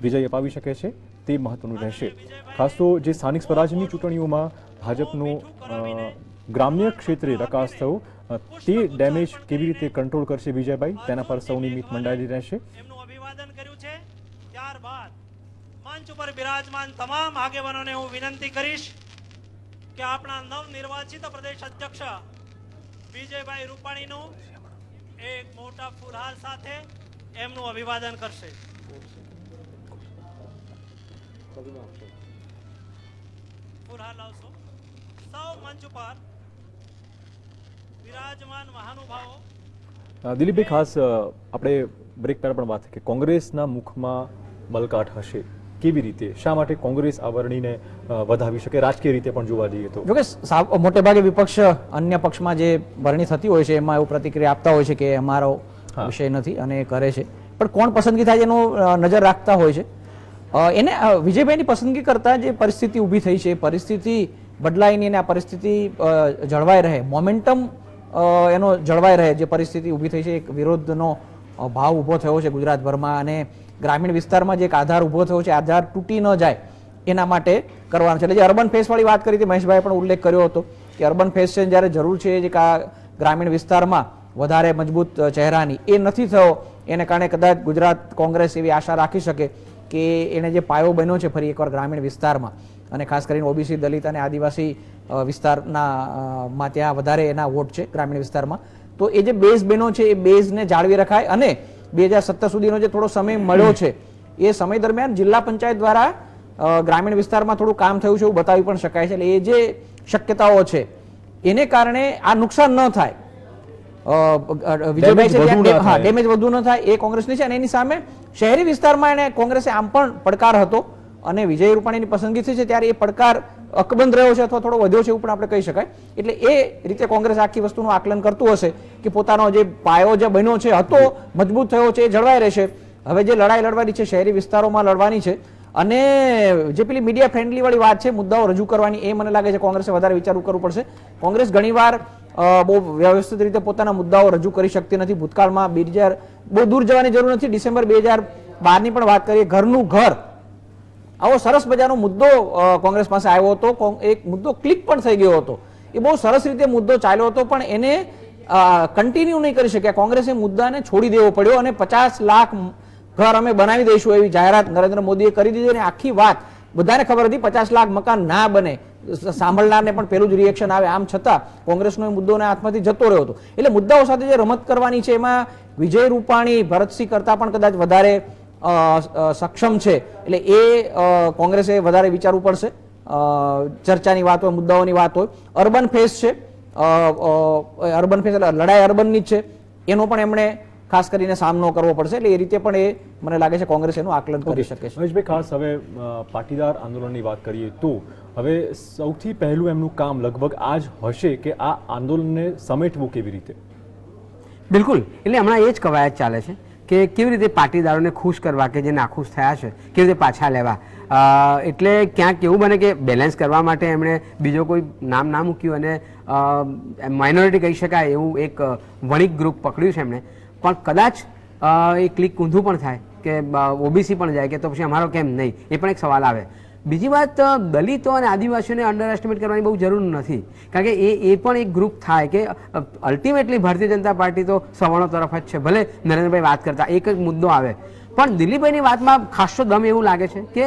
વિજય અપાવી શકે છે તે મહત્વનું રહેશે. ખાસ તો જે સ્થાનિક સ્વરાજની ચૂંટણીઓમાં ભાજપનું ગ્રામ્ય ક્ષેત્રે રકાસ થયો તે ડેમેજ કેવી રીતે કંટ્રોલ કરશે વિજયભાઈ, તેના પર સૌની મીટ મંડાયેલી રહેશે. એમનું અભિવાદન કર્યું છે. ત્યારબાદ મંચ ઉપર બિરાજમાન તમામ આગેવાનોને હું વિનંતી કરીશ કે આપણા નવનિર્વાચિત પ્રદેશ અધ્યક્ષ વિજયભાઈ રૂપાણીનું એક મોટા ફુલહાર સાથે એમનું અભિવાદન કરશે. ફુલહાર લાવશો સૌ મંચ ઉપર વિરાજમાન મહાનુભાવો. દિલીપભાઈ, ખાસ આપણે બ્રેક પહેલા પણ વાત થઈ કે કોંગ્રેસના મુખમાં બલકાટ હશે. કેવી રીતે, શા માટે કોંગ્રેસ આ વરણીને વધાવી શકે રાજકીય રીતે પણ જોવા જઈએ તો? જોકે મોટે ભાગે વિપક્ષ અન્ય પક્ષમાં જે વરણી થતી હોય છે એમાં એવું પ્રતિક્રિયા આપતા હોય છે કે અમારો વિષય નથી અને એ કરે છે, પણ કોણ પસંદગી થાય એનો નજર રાખતા હોય છે. એને વિજયભાઈની પસંદગી કરતા જે પરિસ્થિતિ ઊભી થઈ છે, પરિસ્થિતિ બદલાઈની અને આ પરિસ્થિતિ જળવાઈ રહે, મોમેન્ટમ એનો જળવાઈ રહે, જે પરિસ્થિતિ ઊભી થઈ છે, એક વિરોધનો ભાવ ઊભો થયો છે ગુજરાતભરમાં અને ગ્રામીણ વિસ્તારમાં જે એક આધાર ઊભો થયો છે, આધાર તૂટી ન જાય એના માટે કરવાનું છે. એટલે જે અર્બન ફેસવાળી વાત કરી હતી, મહેશભાઈ પણ ઉલ્લેખ કર્યો હતો કે અર્બન ફેસ છે જ્યારે જરૂર છે જે ગ્રામીણ વિસ્તારમાં વધારે મજબૂત ચહેરાની, એ નથી થયો. એને કારણે કદાચ ગુજરાત કોંગ્રેસ એવી આશા રાખી શકે કે એને જે પાયો બન્યો છે ફરી એકવાર ગ્રામીણ વિસ્તારમાં અને ખાસ કરીને ઓબીસી, દલિત અને આદિવાસી વિસ્તારના ત્યાં વધારે એના વોટ છે ગ્રામીણ વિસ્તારમાં. તો એ જે બેઝ બન્યો છે એ બેઝને જાળવી રખાય અને 2017 સુધીનો જે થોડો સમય મળ્યો છે એ સમય દરમિયાન જિલ્લા પંચાયત દ્વારા ગ્રામીણ વિસ્તારમાં થોડું કામ થયું છે એવું બતાવી પણ શકાય છે. એટલે એ જે શક્યતાઓ છે એને કારણે આ નુકસાન ન થાય, વિજયભાઈ છે ત્યાં ડેમેજ વધુ ન થાય એ કોંગ્રેસની છે. અને એની સામે શહેરી વિસ્તારમાં એને કોંગ્રેસે આમ પણ પડકાર હતો અને વિજય રૂપાણીની પસંદગી થઈ છે ત્યારે એ પડકાર અકબંધ રહ્યો છે અથવા થોડો વધ્યો છે એવું પણ આપણે કહી શકાય. એટલે એ રીતે કોંગ્રેસ આખી વસ્તુનું આકલન કરતું હશે કે પોતાનો જે પાયો જે બન્યો છે હતો, મજબૂત થયો છે, એ જળવાઈ રહેશે. હવે જે લડાઈ લડવાની છે શહેરી વિસ્તારોમાં લડવાની છે અને જે પેલી મીડિયા ફ્રેન્ડલી વાળી વાત છે, મુદ્દાઓ રજૂ કરવાની, એ મને લાગે છે કોંગ્રેસે વધારે વિચારવું કરવું પડશે. કોંગ્રેસ ઘણીવાર બહુ વ્યવસ્થિત રીતે પોતાના મુદ્દાઓ રજૂ કરી શકતી નથી. ભૂતકાળમાં બહુ દૂર જવાની જરૂર નથી, ડિસેમ્બર 2012ની પણ વાત કરીએ, ઘરનું ઘર આવો સરસ મજાનો મુદ્દો કોંગ્રેસ પાસે આવ્યો હતો, એક મુદ્દો ક્લિક પણ થઈ ગયો હતો, એ બહુ સરસ રીતે મુદ્દો ચાલ્યો હતો પણ એને કન્ટિન્યુ નહીં કરી શક્યા. કોંગ્રેસે મુદ્દાને છોડી દેવો પડ્યો અને 50 લાખ ઘર અમે બનાવી દઈશું એવી જાહેરાત નરેન્દ્ર મોદીએ કરી દીધી અને આખી વાત બધાને ખબર હતી 50 લાખ મકાન ના બને, સાંભળનારને પણ પેલું જ રિએક્શન આવે. આમ છતાં કોંગ્રેસનો એ મુદ્દો હાથમાંથી જતો રહ્યો હતો. એટલે મુદ્દાઓ સાથે જે રમત કરવાની છે એમાં વિજય રૂપાણી ભરતસિંહ કરતા પણ કદાચ વધારે સક્ષમ છે. એટલે એ કોંગ્રેસે વધારે વિચારવું પડશે. ચર્ચાની વાત હોય, મુદ્દાઓની વાત હોય, અર્બન ફેસ છે, અર્બન ફેસ એટલે લડાઈ અર્બનની જ છે, એનો પણ એમણે ખાસ કરીને સામનો કરવો પડશે. એટલે એ રીતે પણ એ મને લાગે છે કોંગ્રેસ એનું આકલન કરી શકે છે. મહેશભાઈ, ખાસ હવે પાટીદાર આંદોલનની વાત કરીએ તો હવે સૌથી પહેલું એમનું કામ લગભગ આ જ હશે કે આ આંદોલનને સમેટવું કેવી રીતે. બિલકુલ, એટલે હમણાં એ જ કવાયત ચાલે છે કે કેવી રીતે પાટીદારોને ખુશ કરવા કે જે નાખુશ થયા છે કેવી રીતે પાછા લેવા. એટલે ક્યાંક એવું બને કે બેલેન્સ કરવા માટે એમણે બીજો કોઈ નામ ના મૂક્યું અને માઇનોરિટી કહી શકાય એવું એક વણિક ગ્રુપ પકડ્યું છે એમણે. પણ કદાચ એ ક્લિક ઊંધું પણ થાય કે ઓબીસી પણ જાય કે તો પછી અમારો કેમ નહીં, એ પણ એક સવાલ આવે. બીજી વાત, દલિતો અને આદિવાસીઓને અંડર એસ્ટિમેટ કરવાની બહુ જરૂર નથી, કારણ કે એ પણ એક ગ્રુપ થાય કે અલ્ટિમેટલી ભારતીય જનતા પાર્ટી તો સવર્ણો તરફ જ છે. ભલે નરેન્દ્રભાઈ વાત કરતા એક જ મુદ્દો આવે, પણ દિલીપભાઈની વાતમાં ખાસો દમ એવું લાગે છે કે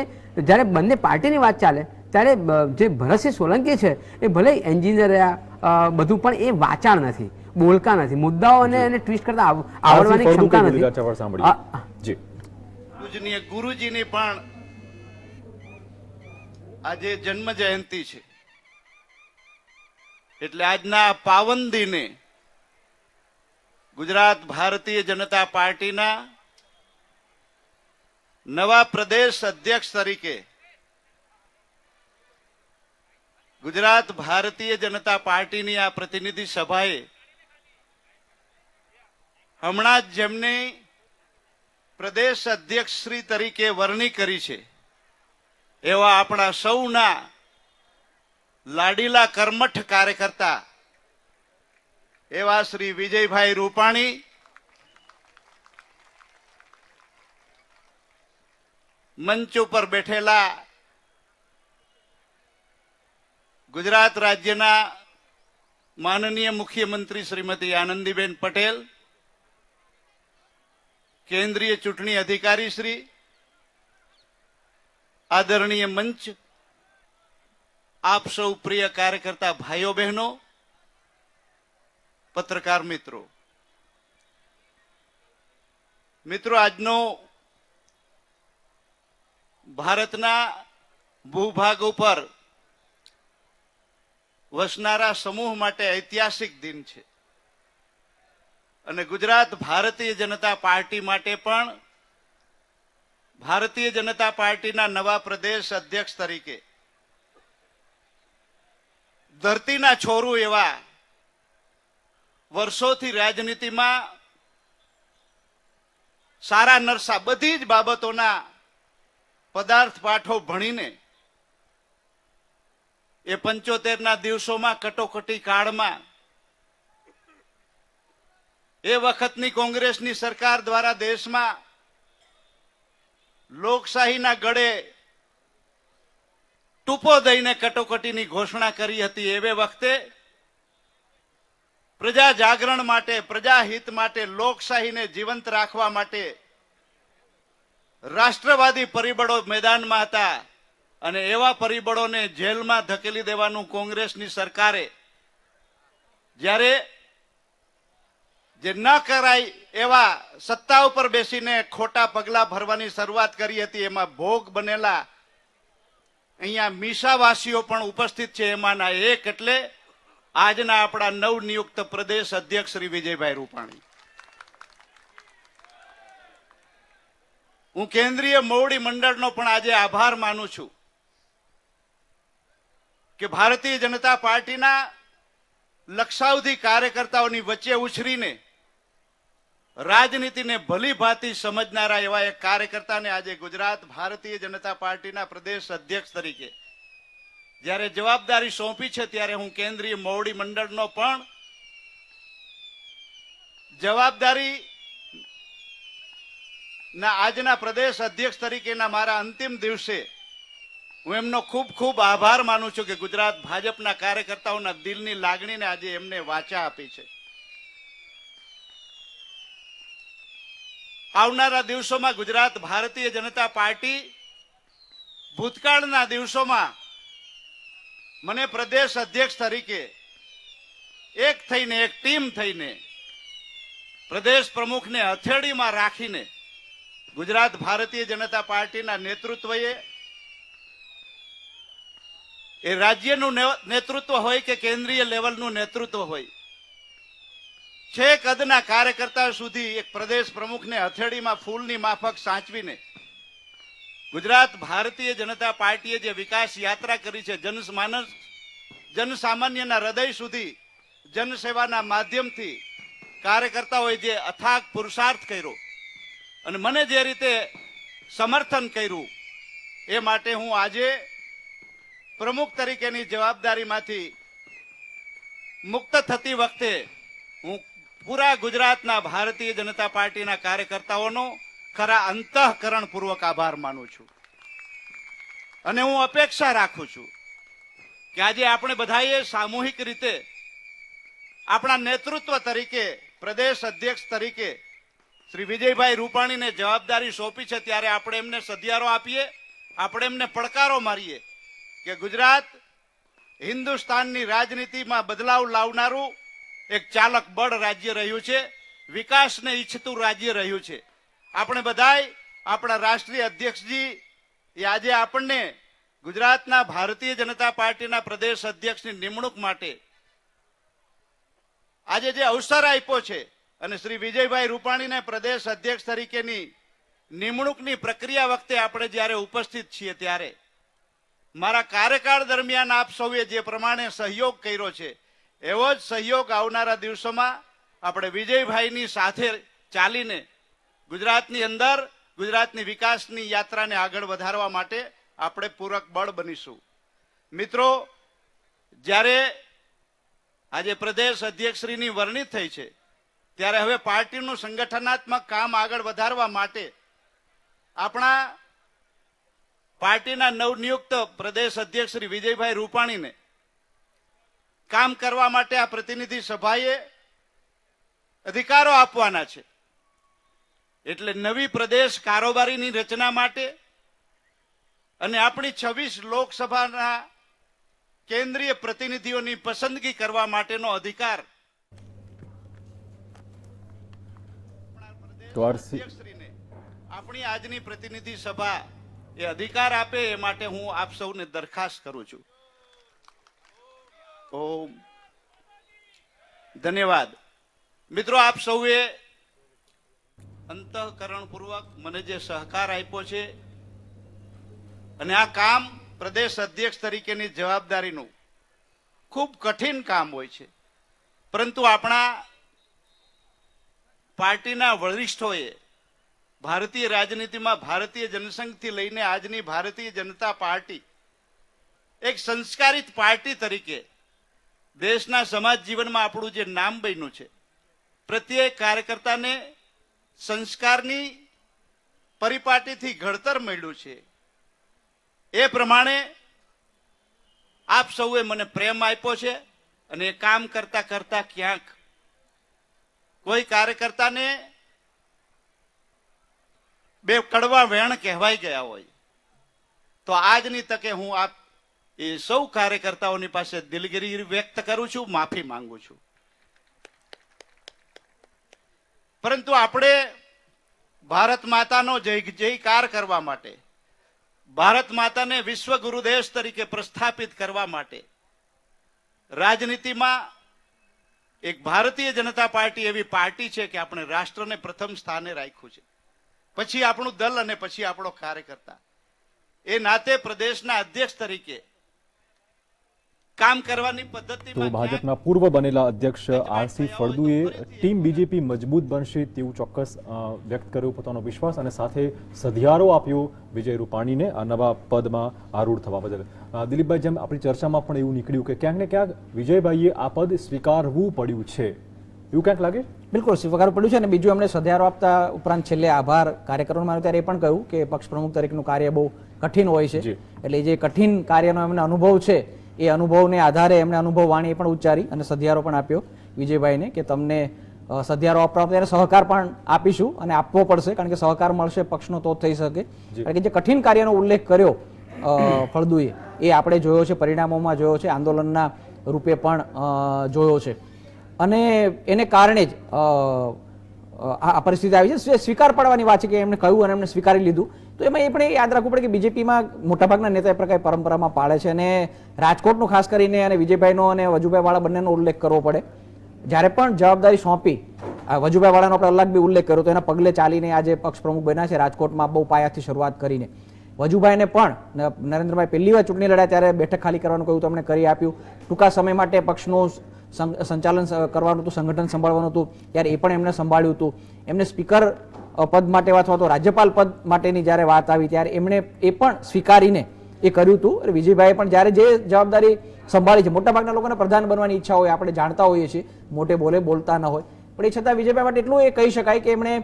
જ્યારે બંને પાર્ટીની વાત ચાલે ત્યારે જે ભરતસિંહ સોલંકી છે એ ભલે એન્જિનિયર રહ્યા બધું, પણ એ વાચાળ નથી, બોલકા નથી, મુદ્દાઓને એને ટ્વિસ્ટ કરતા આવડવાની ક્ષમતા નથી. પૂજનીય ગુરુજીની પણ આજે જન્મ જયંતિ છે, એટલે આજના પાવન દિને ગુજરાત ભારતીય જનતા પાર્ટીના નવા પ્રદેશ અધ્યક્ષ તરીકે ગુજરાત ભારતીય જનતા પાર્ટીની આ પ્રતિનિધિ સભાએ હમણાં જ જેમને પ્રદેશ અધ્યક્ષ શ્રી તરીકે વરણી કરી છે એવા આપણા સૌના લાડીલા કર્મઠ કાર્યકર્તા એવા શ્રી વિજયભાઈ રૂપાણી, મંચ ઉપર બેઠેલા ગુજરાત રાજ્યના માનનીય મુખ્યમંત્રી શ્રીમતી આનંદીબેન પટેલ, કેન્દ્રીય ચૂંટણી અધિકારી શ્રી, આદરણીય મંચ, આપ સૌ પ્રિય કાર્યકર્તા ભાઈઓ બહેનો, પત્રકાર મિત્રો, આજનો ભારતના ભૂભાગ ઉપર વસનારા સમૂહ માટે ઐતિહાસિક દિન છે અને ગુજરાત ભારતીય જનતા પાર્ટી માટે પણ ભારતીય જનતા પાર્ટીના નવા પ્રદેશ અધ્યક્ષ તરીકે ધરતીના છોરું એવા વર્ષોથી રાજનીતિમાં સારા નરસા બધી જ બાબતોના પદાર્થ પાઠો ભણીને એ 75ના દિવસોમાં કટોકટી કાળમાં એ વખતની કોંગ્રેસની સરકાર દ્વારા દેશમાં લોકશાહીના ગળે ટૂંપો દઈને કટોકટીની ઘોષણા કરી હતી. એવે વખતે પ્રજા જાગરણ માટે, પ્રજાહિત માટે, લોકશાહીને જીવંત રાખવા માટે રાષ્ટ્રવાદી પરિબળો મેદાનમાં હતા અને એવા પરિબળોને જેલમાં ધકેલી દેવાનું કોંગ્રેસની સરકારે જ્યારે જે ન કરાય એવા સત્તા ઉપર બેસીને ખોટા પગલા ભરવાની શરૂઆત કરી હતી, એમાં ભોગ બનેલા અહીંયા મીસાવાસીઓ પણ ઉપસ્થિત છે. એમાંના એક એટલે આજના આપણા નવનિયુક્ત પ્રદેશ અધ્યક્ષ શ્રી વિજયભાઈ રૂપાણી. હું કેન્દ્રીય મોવડી મંડળનો પણ આજે આભાર માનું છું કે ભારતીય જનતા પાર્ટીના લક્ષાવધિ કાર્યકર્તાઓની વચ્ચે ઉછરીને રાજનીતિને ભલી ભાંતિ સમજનારા એવા એક કાર્યકર્તાને આજે ગુજરાત ભારતીય જનતા પાર્ટીના પ્રદેશ અધ્યક્ષ તરીકે જ્યારે જવાબદારી સોંપી છે, ત્યારે હું કેન્દ્રીય મોવડી મંડળનો પણ જવાબદારી ના આજના પ્રદેશ અધ્યક્ષ તરીકેના મારા અંતિમ દિવસે હું એમનો ખૂબ ખૂબ આભાર માનું છું કે ગુજરાત ભાજપના કાર્યકર્તાઓના દિલની લાગણીને આજે એમને વાચા આપી છે. આવનારા દિવસોમાં ગુજરાત ભારતીય જનતા પાર્ટી ભૂતકાળના દિવસોમાં મને પ્રદેશ અધ્યક્ષ તરીકે એક થઈને, એક ટીમ થઈને પ્રદેશ પ્રમુખને હથેળીમાં રાખીને ગુજરાત ભારતીય જનતા પાર્ટીના નેતૃત્વએ એ રાજ્યનું નેતૃત્વ હોય કે કેન્દ્રીય લેવલનું નેતૃત્વ હોય, છેક કદના કાર્યકર્તા સુધી એક પ્રદેશ પ્રમુખને હથેળીમાં ફૂલની માફક સાચવીને ગુજરાત ભારતીય જનતા પાર્ટીએ જે વિકાસ યાત્રા કરી છે, જનમાનસ જનસામાન્યના હૃદય સુધી જનસેવાના માધ્યમથી કાર્યકર્તાઓએ જે અથાગ પુરુષાર્થ કર્યો, અને મને જે રીતે સમર્થન કર્યું એ માટે હું આજે પ્રમુખ તરીકેની જવાબદારીમાંથી મુક્ત થતી વખતે હું પૂરા ગુજરાતના ભારતીય જનતા પાર્ટીના કાર્યકર્તાઓનો ખરા અંતઃકરણપૂર્વક આભાર માનું છું. અને હું અપેક્ષા રાખું છું કે આજે આપણે બધાએ સામૂહિક રીતે આપણા નેતૃત્વ તરીકે, પ્રદેશ અધ્યક્ષ તરીકે શ્રી વિજયભાઈ રૂપાણીને જવાબદારી સોંપી છે, ત્યારે આપણે એમને સધિયારો આપીએ, આપણે એમને પડકારો મારીએ કે ગુજરાત હિન્દુસ્તાનની રાજનીતિમાં બદલાવ લાવનારું એક ચાલક બળ રાજ્ય રહ્યું છે, વિકાસને ઈચ્છતું રાજ્ય રહ્યું છે. આપણે બધાય આપણા રાષ્ટ્રીય અધ્યક્ષજી એ આજે આપણને ગુજરાતના ભારતીય જનતા પાર્ટીના પ્રદેશ અધ્યક્ષની નિમણૂક માટે આજે જે અવસર આપ્યો છે અને શ્રી વિજયભાઈ રૂપાણીને પ્રદેશ અધ્યક્ષ તરીકેની નિમણૂકની પ્રક્રિયા વખતે આપણે જ્યારે ઉપસ્થિત છીએ ત્યારે મારા કાર્યકાળ દરમિયાન આપ સૌએ જે પ્રમાણે સહયોગ કર્યો છે એવો જ સહયોગ આવનારા દિવસોમાં આપણે વિજયભાઈની સાથે ચાલીને ગુજરાતની અંદર ગુજરાતની વિકાસની યાત્રાને આગળ વધારવા માટે આપણે પૂરક બળ બનીશું. મિત્રો, જ્યારે આજે પ્રદેશ અધ્યક્ષશ્રીની વરણી થઈ છે ત્યારે હવે પાર્ટીનું સંગઠનાત્મક કામ આગળ વધારવા માટે આપણા પાર્ટીના નવનિયુક્ત પ્રદેશ અધ્યક્ષ શ્રી વિજયભાઈ રૂપાણીને કામ કરવા માટે આ પ્રતિનિધિ સભાએ અધિકારો આપવાના છે. એટલે નવી પ્રદેશ કારોબારીની રચના માટે અને આપણી 26 લોકસભાના કેન્દ્રીય પ્રતિનિધિઓની પસંદગી કરવા માટેનો અધિકાર અધ્યક્ષશ્રીને આપણી આજની પ્રતિનિધિ સભા એ અધિકાર આપે એ માટે હું આપ સૌને દરખાસ્ત કરું છું. ઓમ ધન્યવાદ. મિત્રો, આપ સૌએ અંતઃકરણપૂર્વક મને જે સહકાર આપ્યો છે અને આ કામ પ્રદેશ અધ્યક્ષ તરીકેની જવાબદારીનું ખૂબ કઠિન કામ હોય છે, પરંતુ આપણા પાર્ટીના વરિષ્ઠોએ ભારતીય રાજનીતિમાં ભારતીય જનસંઘથી લઈને આજની ભારતીય જનતા પાર્ટી એક સંસ્કારિત પાર્ટી તરીકે દેશના સમાજ જીવનમાં આપણું જે નામ બન્યું છે, પ્રત્યેક કાર્યકર્તાને સંસ્કારની પરિપાટીથી ઘડતર મળ્યું છે, એ પ્રમાણે આપ સૌએ મને પ્રેમ આપ્યો છે અને એ કામ કરતા કરતા ક્યાંક કોઈ કાર્યકર્તાને બે કડવા વેણ કહેવાઈ ગયા હોય તો આજની તકે હું આપ એ સૌ કાર્યકર્તાઓની પાસે દિલગીરી વ્યક્ત કરું છું, માફી માંગુ છું. પરંતુ આપણે ભારત માતાનો જયકાર કરવા માટે, ભારત માતાને વિશ્વ ગુરુ દેશ તરીકે પ્રસ્થાપિત કરવા માટે રાજનીતિમાં એક ભારતીય જનતા પાર્ટી એવી પાર્ટી છે કે આપણે રાષ્ટ્રને પ્રથમ સ્થાને રાખ્યું છે, પછી આપણું દલ અને પછી આપણો કાર્યકર્તા. એ નાતે પ્રદેશના અધ્યક્ષ તરીકે કામ કરવાની પદ્ધતિ તો ભાજપના પૂર્વ બનેલા અધ્યક્ષ આરસી ફળદુએ ટીમ બીજેપી મજબૂત બનશે તેવું ચોક્કસ વ્યક્ત કર્યો પોતાનો વિશ્વાસ અને સાથે સધિયારો આપ્યો વિજય રૂપાણીને આ નવા પદમાં આરૂઢ થવા બદલ. દિલીપભાઈ, જેમ આપણી ચર્ચામાં પણ એવું નીકળ્યું કે ક્યાંક ને ક્યાંક વિજયભાઈએ આ પદ સ્વીકારવું પડ્યું છે, એવું ક્યાંક લાગે? બિલકુલ સ્વીકારવું પડ્યું છે. અને બીજું એમણે સધિયારો આપતા ઉપરાંત છેલ્લે આભાર કાર્યકરોને માન્યો ત્યારે એ પણ કહ્યું કે પક્ષ પ્રમુખ તરીકેનું કાર્ય બહુ કઠિન હોય છે, એટલે જે કઠિન કાર્યનો એમને અનુભવ છે એ અનુભવને આધારે એમણે અનુભવ વાણી પણ ઉચ્ચારી અને સધિયારો પણ આપ્યો વિજયભાઈને કે તમને સધિયારો આપવા ત્યારે સહકાર પણ આપીશું અને આપવો પડશે, કારણ કે સહકાર મળશે પક્ષનો તો થઈ શકે. કારણ કે જે કઠિન કાર્યનો ઉલ્લેખ કર્યો ફળદુએ એ આપણે જોયો છે, પરિણામોમાં જોયો છે, આંદોલનના રૂપે પણ જોયો છે અને એને કારણે જ આ પરિસ્થિતિ આવી છે. સ્વીકાર પાડવાની વાત છે કે એમણે કહ્યું અને એમણે સ્વીકારી લીધું. તો એમાં એ પણ યાદ રાખવું પડે કે બીજેપીમાં મોટાભાગના નેતા એ પ્રકારે પરંપરામાં પાળે છે અને રાજકોટનું ખાસ કરીને અને વિજયભાઈનો અને વજુભાઈ વાળા બંનેનો ઉલ્લેખ કરવો પડે. જ્યારે પણ જવાબદારી સોંપી વજુભાઈ વાળાનો આપણે અલગ બી ઉલ્લેખ કર્યો તો એના પગલે ચાલીને આજે પક્ષ પ્રમુખ બન્યા છે રાજકોટમાં બહુ પાયાથી શરૂઆત કરીને. વજુભાઈને પણ નરેન્દ્રભાઈ પહેલી વાર ચૂંટણી લડ્યા ત્યારે બેઠક ખાલી કરવાનું કહ્યું તો એમણે કરી આપ્યું. ટૂંકા સમય માટે પક્ષનું સંચાલન કરવાનું હતું, સંગઠન સંભાળવાનું હતું ત્યારે એ પણ એમણે સંભાળ્યું હતું. એમને સ્પીકર પદ માટે અથવા તો રાજ્યપાલ પદ માટેની જ્યારે વાત આવી ત્યારે એમણે એ પણ સ્વીકારીને એ કર્યું હતું. અને વિજયભાઈએ પણ જ્યારે જે જવાબદારી સંભાળી છે, મોટાભાગના લોકોને પ્રધાન બનવાની ઈચ્છા હોય, આપણે જાણતા હોઈએ છીએ, મોટે બોલતા ન હોય, પણ એ છતાં વિજયભાઈ માટે એટલું એ કહી શકાય કે એમણે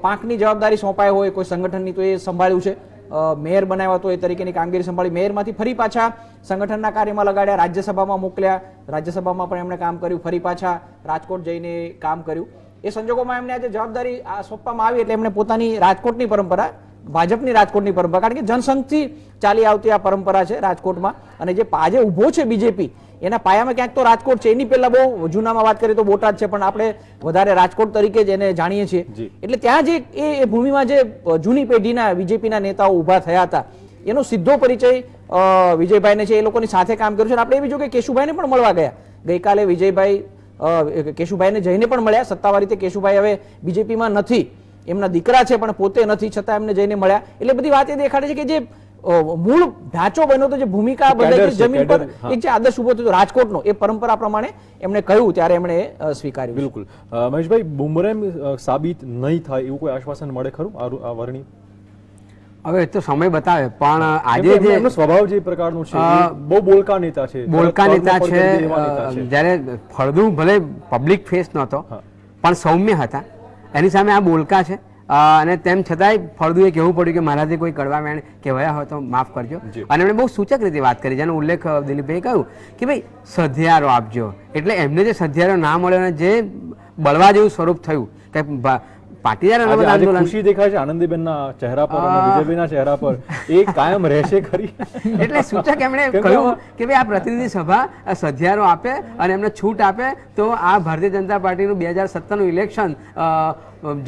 પાંખની જવાબદારી સોંપાઈ હોય કોઈ સંગઠનની તો એ સંભાળ્યું છે. મેયર બનાવ્યા તો એ તરીકેની કામગીરી સંભાળી, મેયરમાંથી ફરી પાછા સંગઠનના કાર્યમાં લગાડ્યા, રાજ્યસભામાં મોકલ્યા, રાજ્યસભામાં પણ એમણે કામ કર્યું, ફરી પાછા રાજકોટ જઈને કામ કર્યું. એ સંજોગોમાં એમને આજે જવાબદારી સોંપવામાં આવી એટલે એમણે પોતાની રાજકોટની પરંપરા, ભાજપની રાજકોટની પરંપરા, કારણ કે જનસંઘથી ચાલી આવતી આ પરંપરા છે રાજકોટમાં, અને જે આજે ઊભો છે બીજેપી એના પાયામાં ક્યાંક તો રાજકોટ છે. એની પહેલા બહુ જૂનામાં વાત કરીએ તો બોટાદ છે, પણ આપણે વધારે રાજકોટ તરીકે જ એને જાણીએ છીએ. એટલે ત્યાં જે એ ભૂમિમાં જે જૂની પેઢીના બીજેપીના નેતાઓ ઊભા થયા હતા એનો સીધો પરિચય વિજયભાઈને છે. એ લોકોની સાથે કામ કર્યું છે. આપણે એ બીજું કે કેશુભાઈને પણ મળવા ગયા ગઈકાલે. વિજયભાઈ કેશુભાઈને જઈને પણ મળ્યા. સત્તાવાર રીતે કેશુભાઈ હવે બીજેપીમાં નથી, એમના દીકરા છે પણ પોતે નથી, છતાં એમને જઈને મળ્યા. એટલે બધી વાત એ દેખાડે છે કે જે મૂળ ઢાંચો બન્યો તો, જે ભૂમિકા બદલાઈ જમીન પર એક જે આદર્શ ઉભો થયો રાજકોટનો, એ પરંપરા પ્રમાણે એમણે કહ્યું ત્યારે એમણે સ્વીકાર્યું. બિલકુલ. મહેશભાઈ, બુમરેંગ સાબિત નહીં થાય એવું કોઈ આશ્વાસન મળે ખરું આ વરણી? હવે તો સમય બતાવે, પણ આજે જે એમનો સ્વભાવ જે પ્રકારનો છે, બહુ બોલકા નેતા છે, બોલકા નેતા છે. જ્યારે ફળદુ ભલે પબ્લિક ફેસ નહોતો પણ સૌમ્ય હતા, એની સામે આ બોલકા છે. અને તેમ છતાંય ફળદુએ કહેવું પડ્યું કે મારાથી કોઈ કડવા મેણ કહેવાયા હોય તો માફ કરજો. અને એમણે બહુ સૂચક રીતે વાત કરી, જેનો ઉલ્લેખ દિલીપભાઈએ કહ્યું કે ભાઈ સધિયારો આપજો. એટલે એમને જે સધિયારો ના મળ્યો અને જે બળવા જેવું સ્વરૂપ થયું કે પાટીદાર આંદોલન, ખુશી દેખાય છે આનંદીબેનના ચહેરા પર અને વિજયભાઈના ચહેરા પર, એ કાયમ રહેશે ખરી? એટલે સૂચક એમણે કહ્યું કે ભાઈ આ પ્રતિનિધિ સભા સધિયારો આપે અને એમને છૂટ આપે તો આ ભારતીય જનતા પાર્ટીનું 2017નું ઇલેક્શન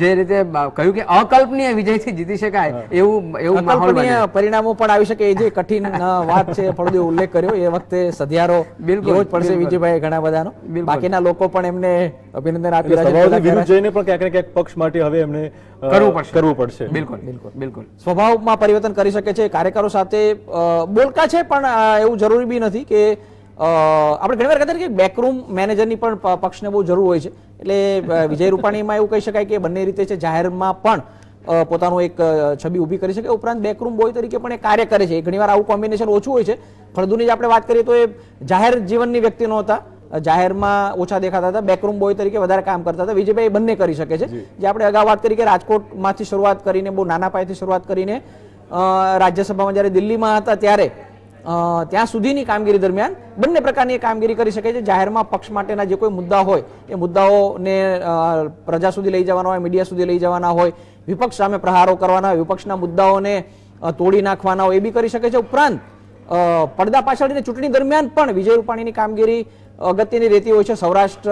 જે રીતે કહ્યું કે અકલ્પનીય વિજયથી જીતી શકાય એવું માહોલ બને, પરિણામો પણ આવી શકે. એ જે કઠિન વાત છે ફળદુએ ઉલ્લેખ કર્યો, એ વખતે સધિયારો બિલકુલ જ પડશે વિજયભાઈ ઘણા બધાનો. બાકીના લોકો પણ એમને અભિનંદન આપી રહ્યા છે. વિરુદ્ધ જઈને પણ ક્યાંક ને ક્યાંક પક્ષ માટે હવે એમને કરવું પડશે. બિલકુલ બિલકુલ બિલકુલ. સ્વભાવમાં પરિવર્તન કરી શકે છે, કાર્યકરો સાથે બોલકા છે, પણ એવું જરૂરી બી નથી કે આપણે ઘણી વાર કહેતા કે બેકરૂમ મેનેજરની પણ પક્ષને બહુ જરૂર હોય છે. એટલે વિજય રૂપાણીમાં એવું કહી શકાય કે બંને રીતે છે, જાહેરમાં પણ પોતાનું એક છબી ઊભી કરી શકે, ઉપરાંત બેકરૂમ બોય તરીકે પણ એ કાર્ય કરે છે. ઘણીવાર આવું કોમ્બિનેશન ઓછું હોય છે. ફળદુની જ આપણે વાત કરીએ તો એ જાહેર જીવનની વ્યક્તિ નહોતા, જાહેરમાં ઓછા દેખાતા હતા, બેકરૂમ બોય તરીકે વધારે કામ કરતા હતા. વિજયભાઈ બંને કરી શકે છે. જે આપણે અગાઉ વાત કરી કે રાજકોટમાંથી શરૂઆત કરીને, બહુ નાના પાયેથી શરૂઆત કરીને રાજ્યસભામાં જ્યારે દિલ્હીમાં હતા ત્યારે ત્યાં સુધીની કામગીરી દરમિયાન બંને પ્રકારની કામગીરી કરી શકે છે. જાહેરમાં પક્ષ માટેના જે કોઈ મુદ્દા હોય એ મુદ્દાઓને પ્રજા સુધી લઈ જવાના હોય, મીડિયા સુધી લઈ જવાના હોય, વિપક્ષ સામે પ્રહારો કરવાના હોય, વિપક્ષના મુદ્દાઓને તોડી નાખવાના હોય, એ બી કરી શકે છે. ઉપરાંત પડદા પાછળની ચૂંટણી દરમિયાન પણ વિજય રૂપાણીની કામગીરી અગત્યની રહેતી હોય છે. સૌરાષ્ટ્ર,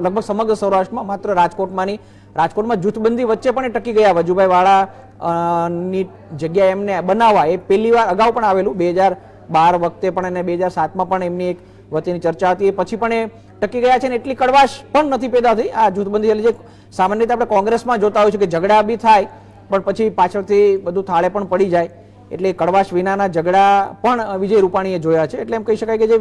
લગભગ સમગ્ર સૌરાષ્ટ્રમાં, માત્ર રાજકોટમાં જૂથબંધી વચ્ચે પણ એ ટકી ગયા. વજુભાઈ વાળાની જગ્યા એમને બનાવવા એ પહેલી વાર અગાઉ પણ આવેલું, 2012 વખતે પણ અને 2007માં પણ એમની એક વચ્ચેની ચર્ચા હતી, એ પછી પણ એ ટકી ગયા છે. અને એટલી કડવાશ પણ નથી પેદા થઈ આ જૂથબંધી. એટલે જે સામાન્ય રીતે આપણે કોંગ્રેસમાં જોતા હોય છે કે ઝઘડા બી થાય પણ પછી પાછળથી બધું થાળે પણ પડી જાય, એટલે કડવાશ વિનાના ઝઘડા પણ વિજય રૂપાણીએ જોયા છે. એટલે એમ કહી શકાય કે જે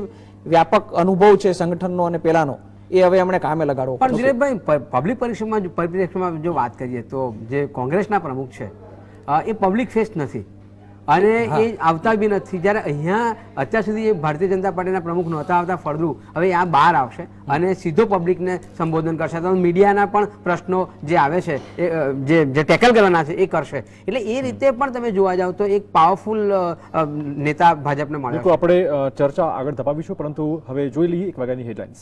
વ્યાપક અનુભવ છે સંગઠનનો અને પેલાનો, એ હવે એમણે કામે લગાડવો. પણ દિલીપભાઈ, પબ્લિક પરિપ્રેક્ષમાં જો વાત કરીએ તો જે કોંગ્રેસના પ્રમુખ છે એ પબ્લિક ફેસ નથી અને એ આવતા બી નથી. જ્યારે અહીંયા અત્યાર સુધી ભારતીય જનતા પાર્ટીના પ્રમુખ નહોતા આવતા ફળદુ, હવે આ બહાર આવશે અને સીધો પબ્લિકને સંબોધન કરશે. તો મીડિયાના પણ પ્રશ્નો જે આવે છે જે ટેકલ કરવાના છે એ કરશે. એટલે એ રીતે પણ તમે જોવા જાવ તો એક પાવરફુલ નેતા ભાજપને મળે. આપણે ચર્ચા આગળ ધપાવીશું, પરંતુ હવે જોઈ લઈએ 1 વાગ્યાની હેડલાઇન્સ.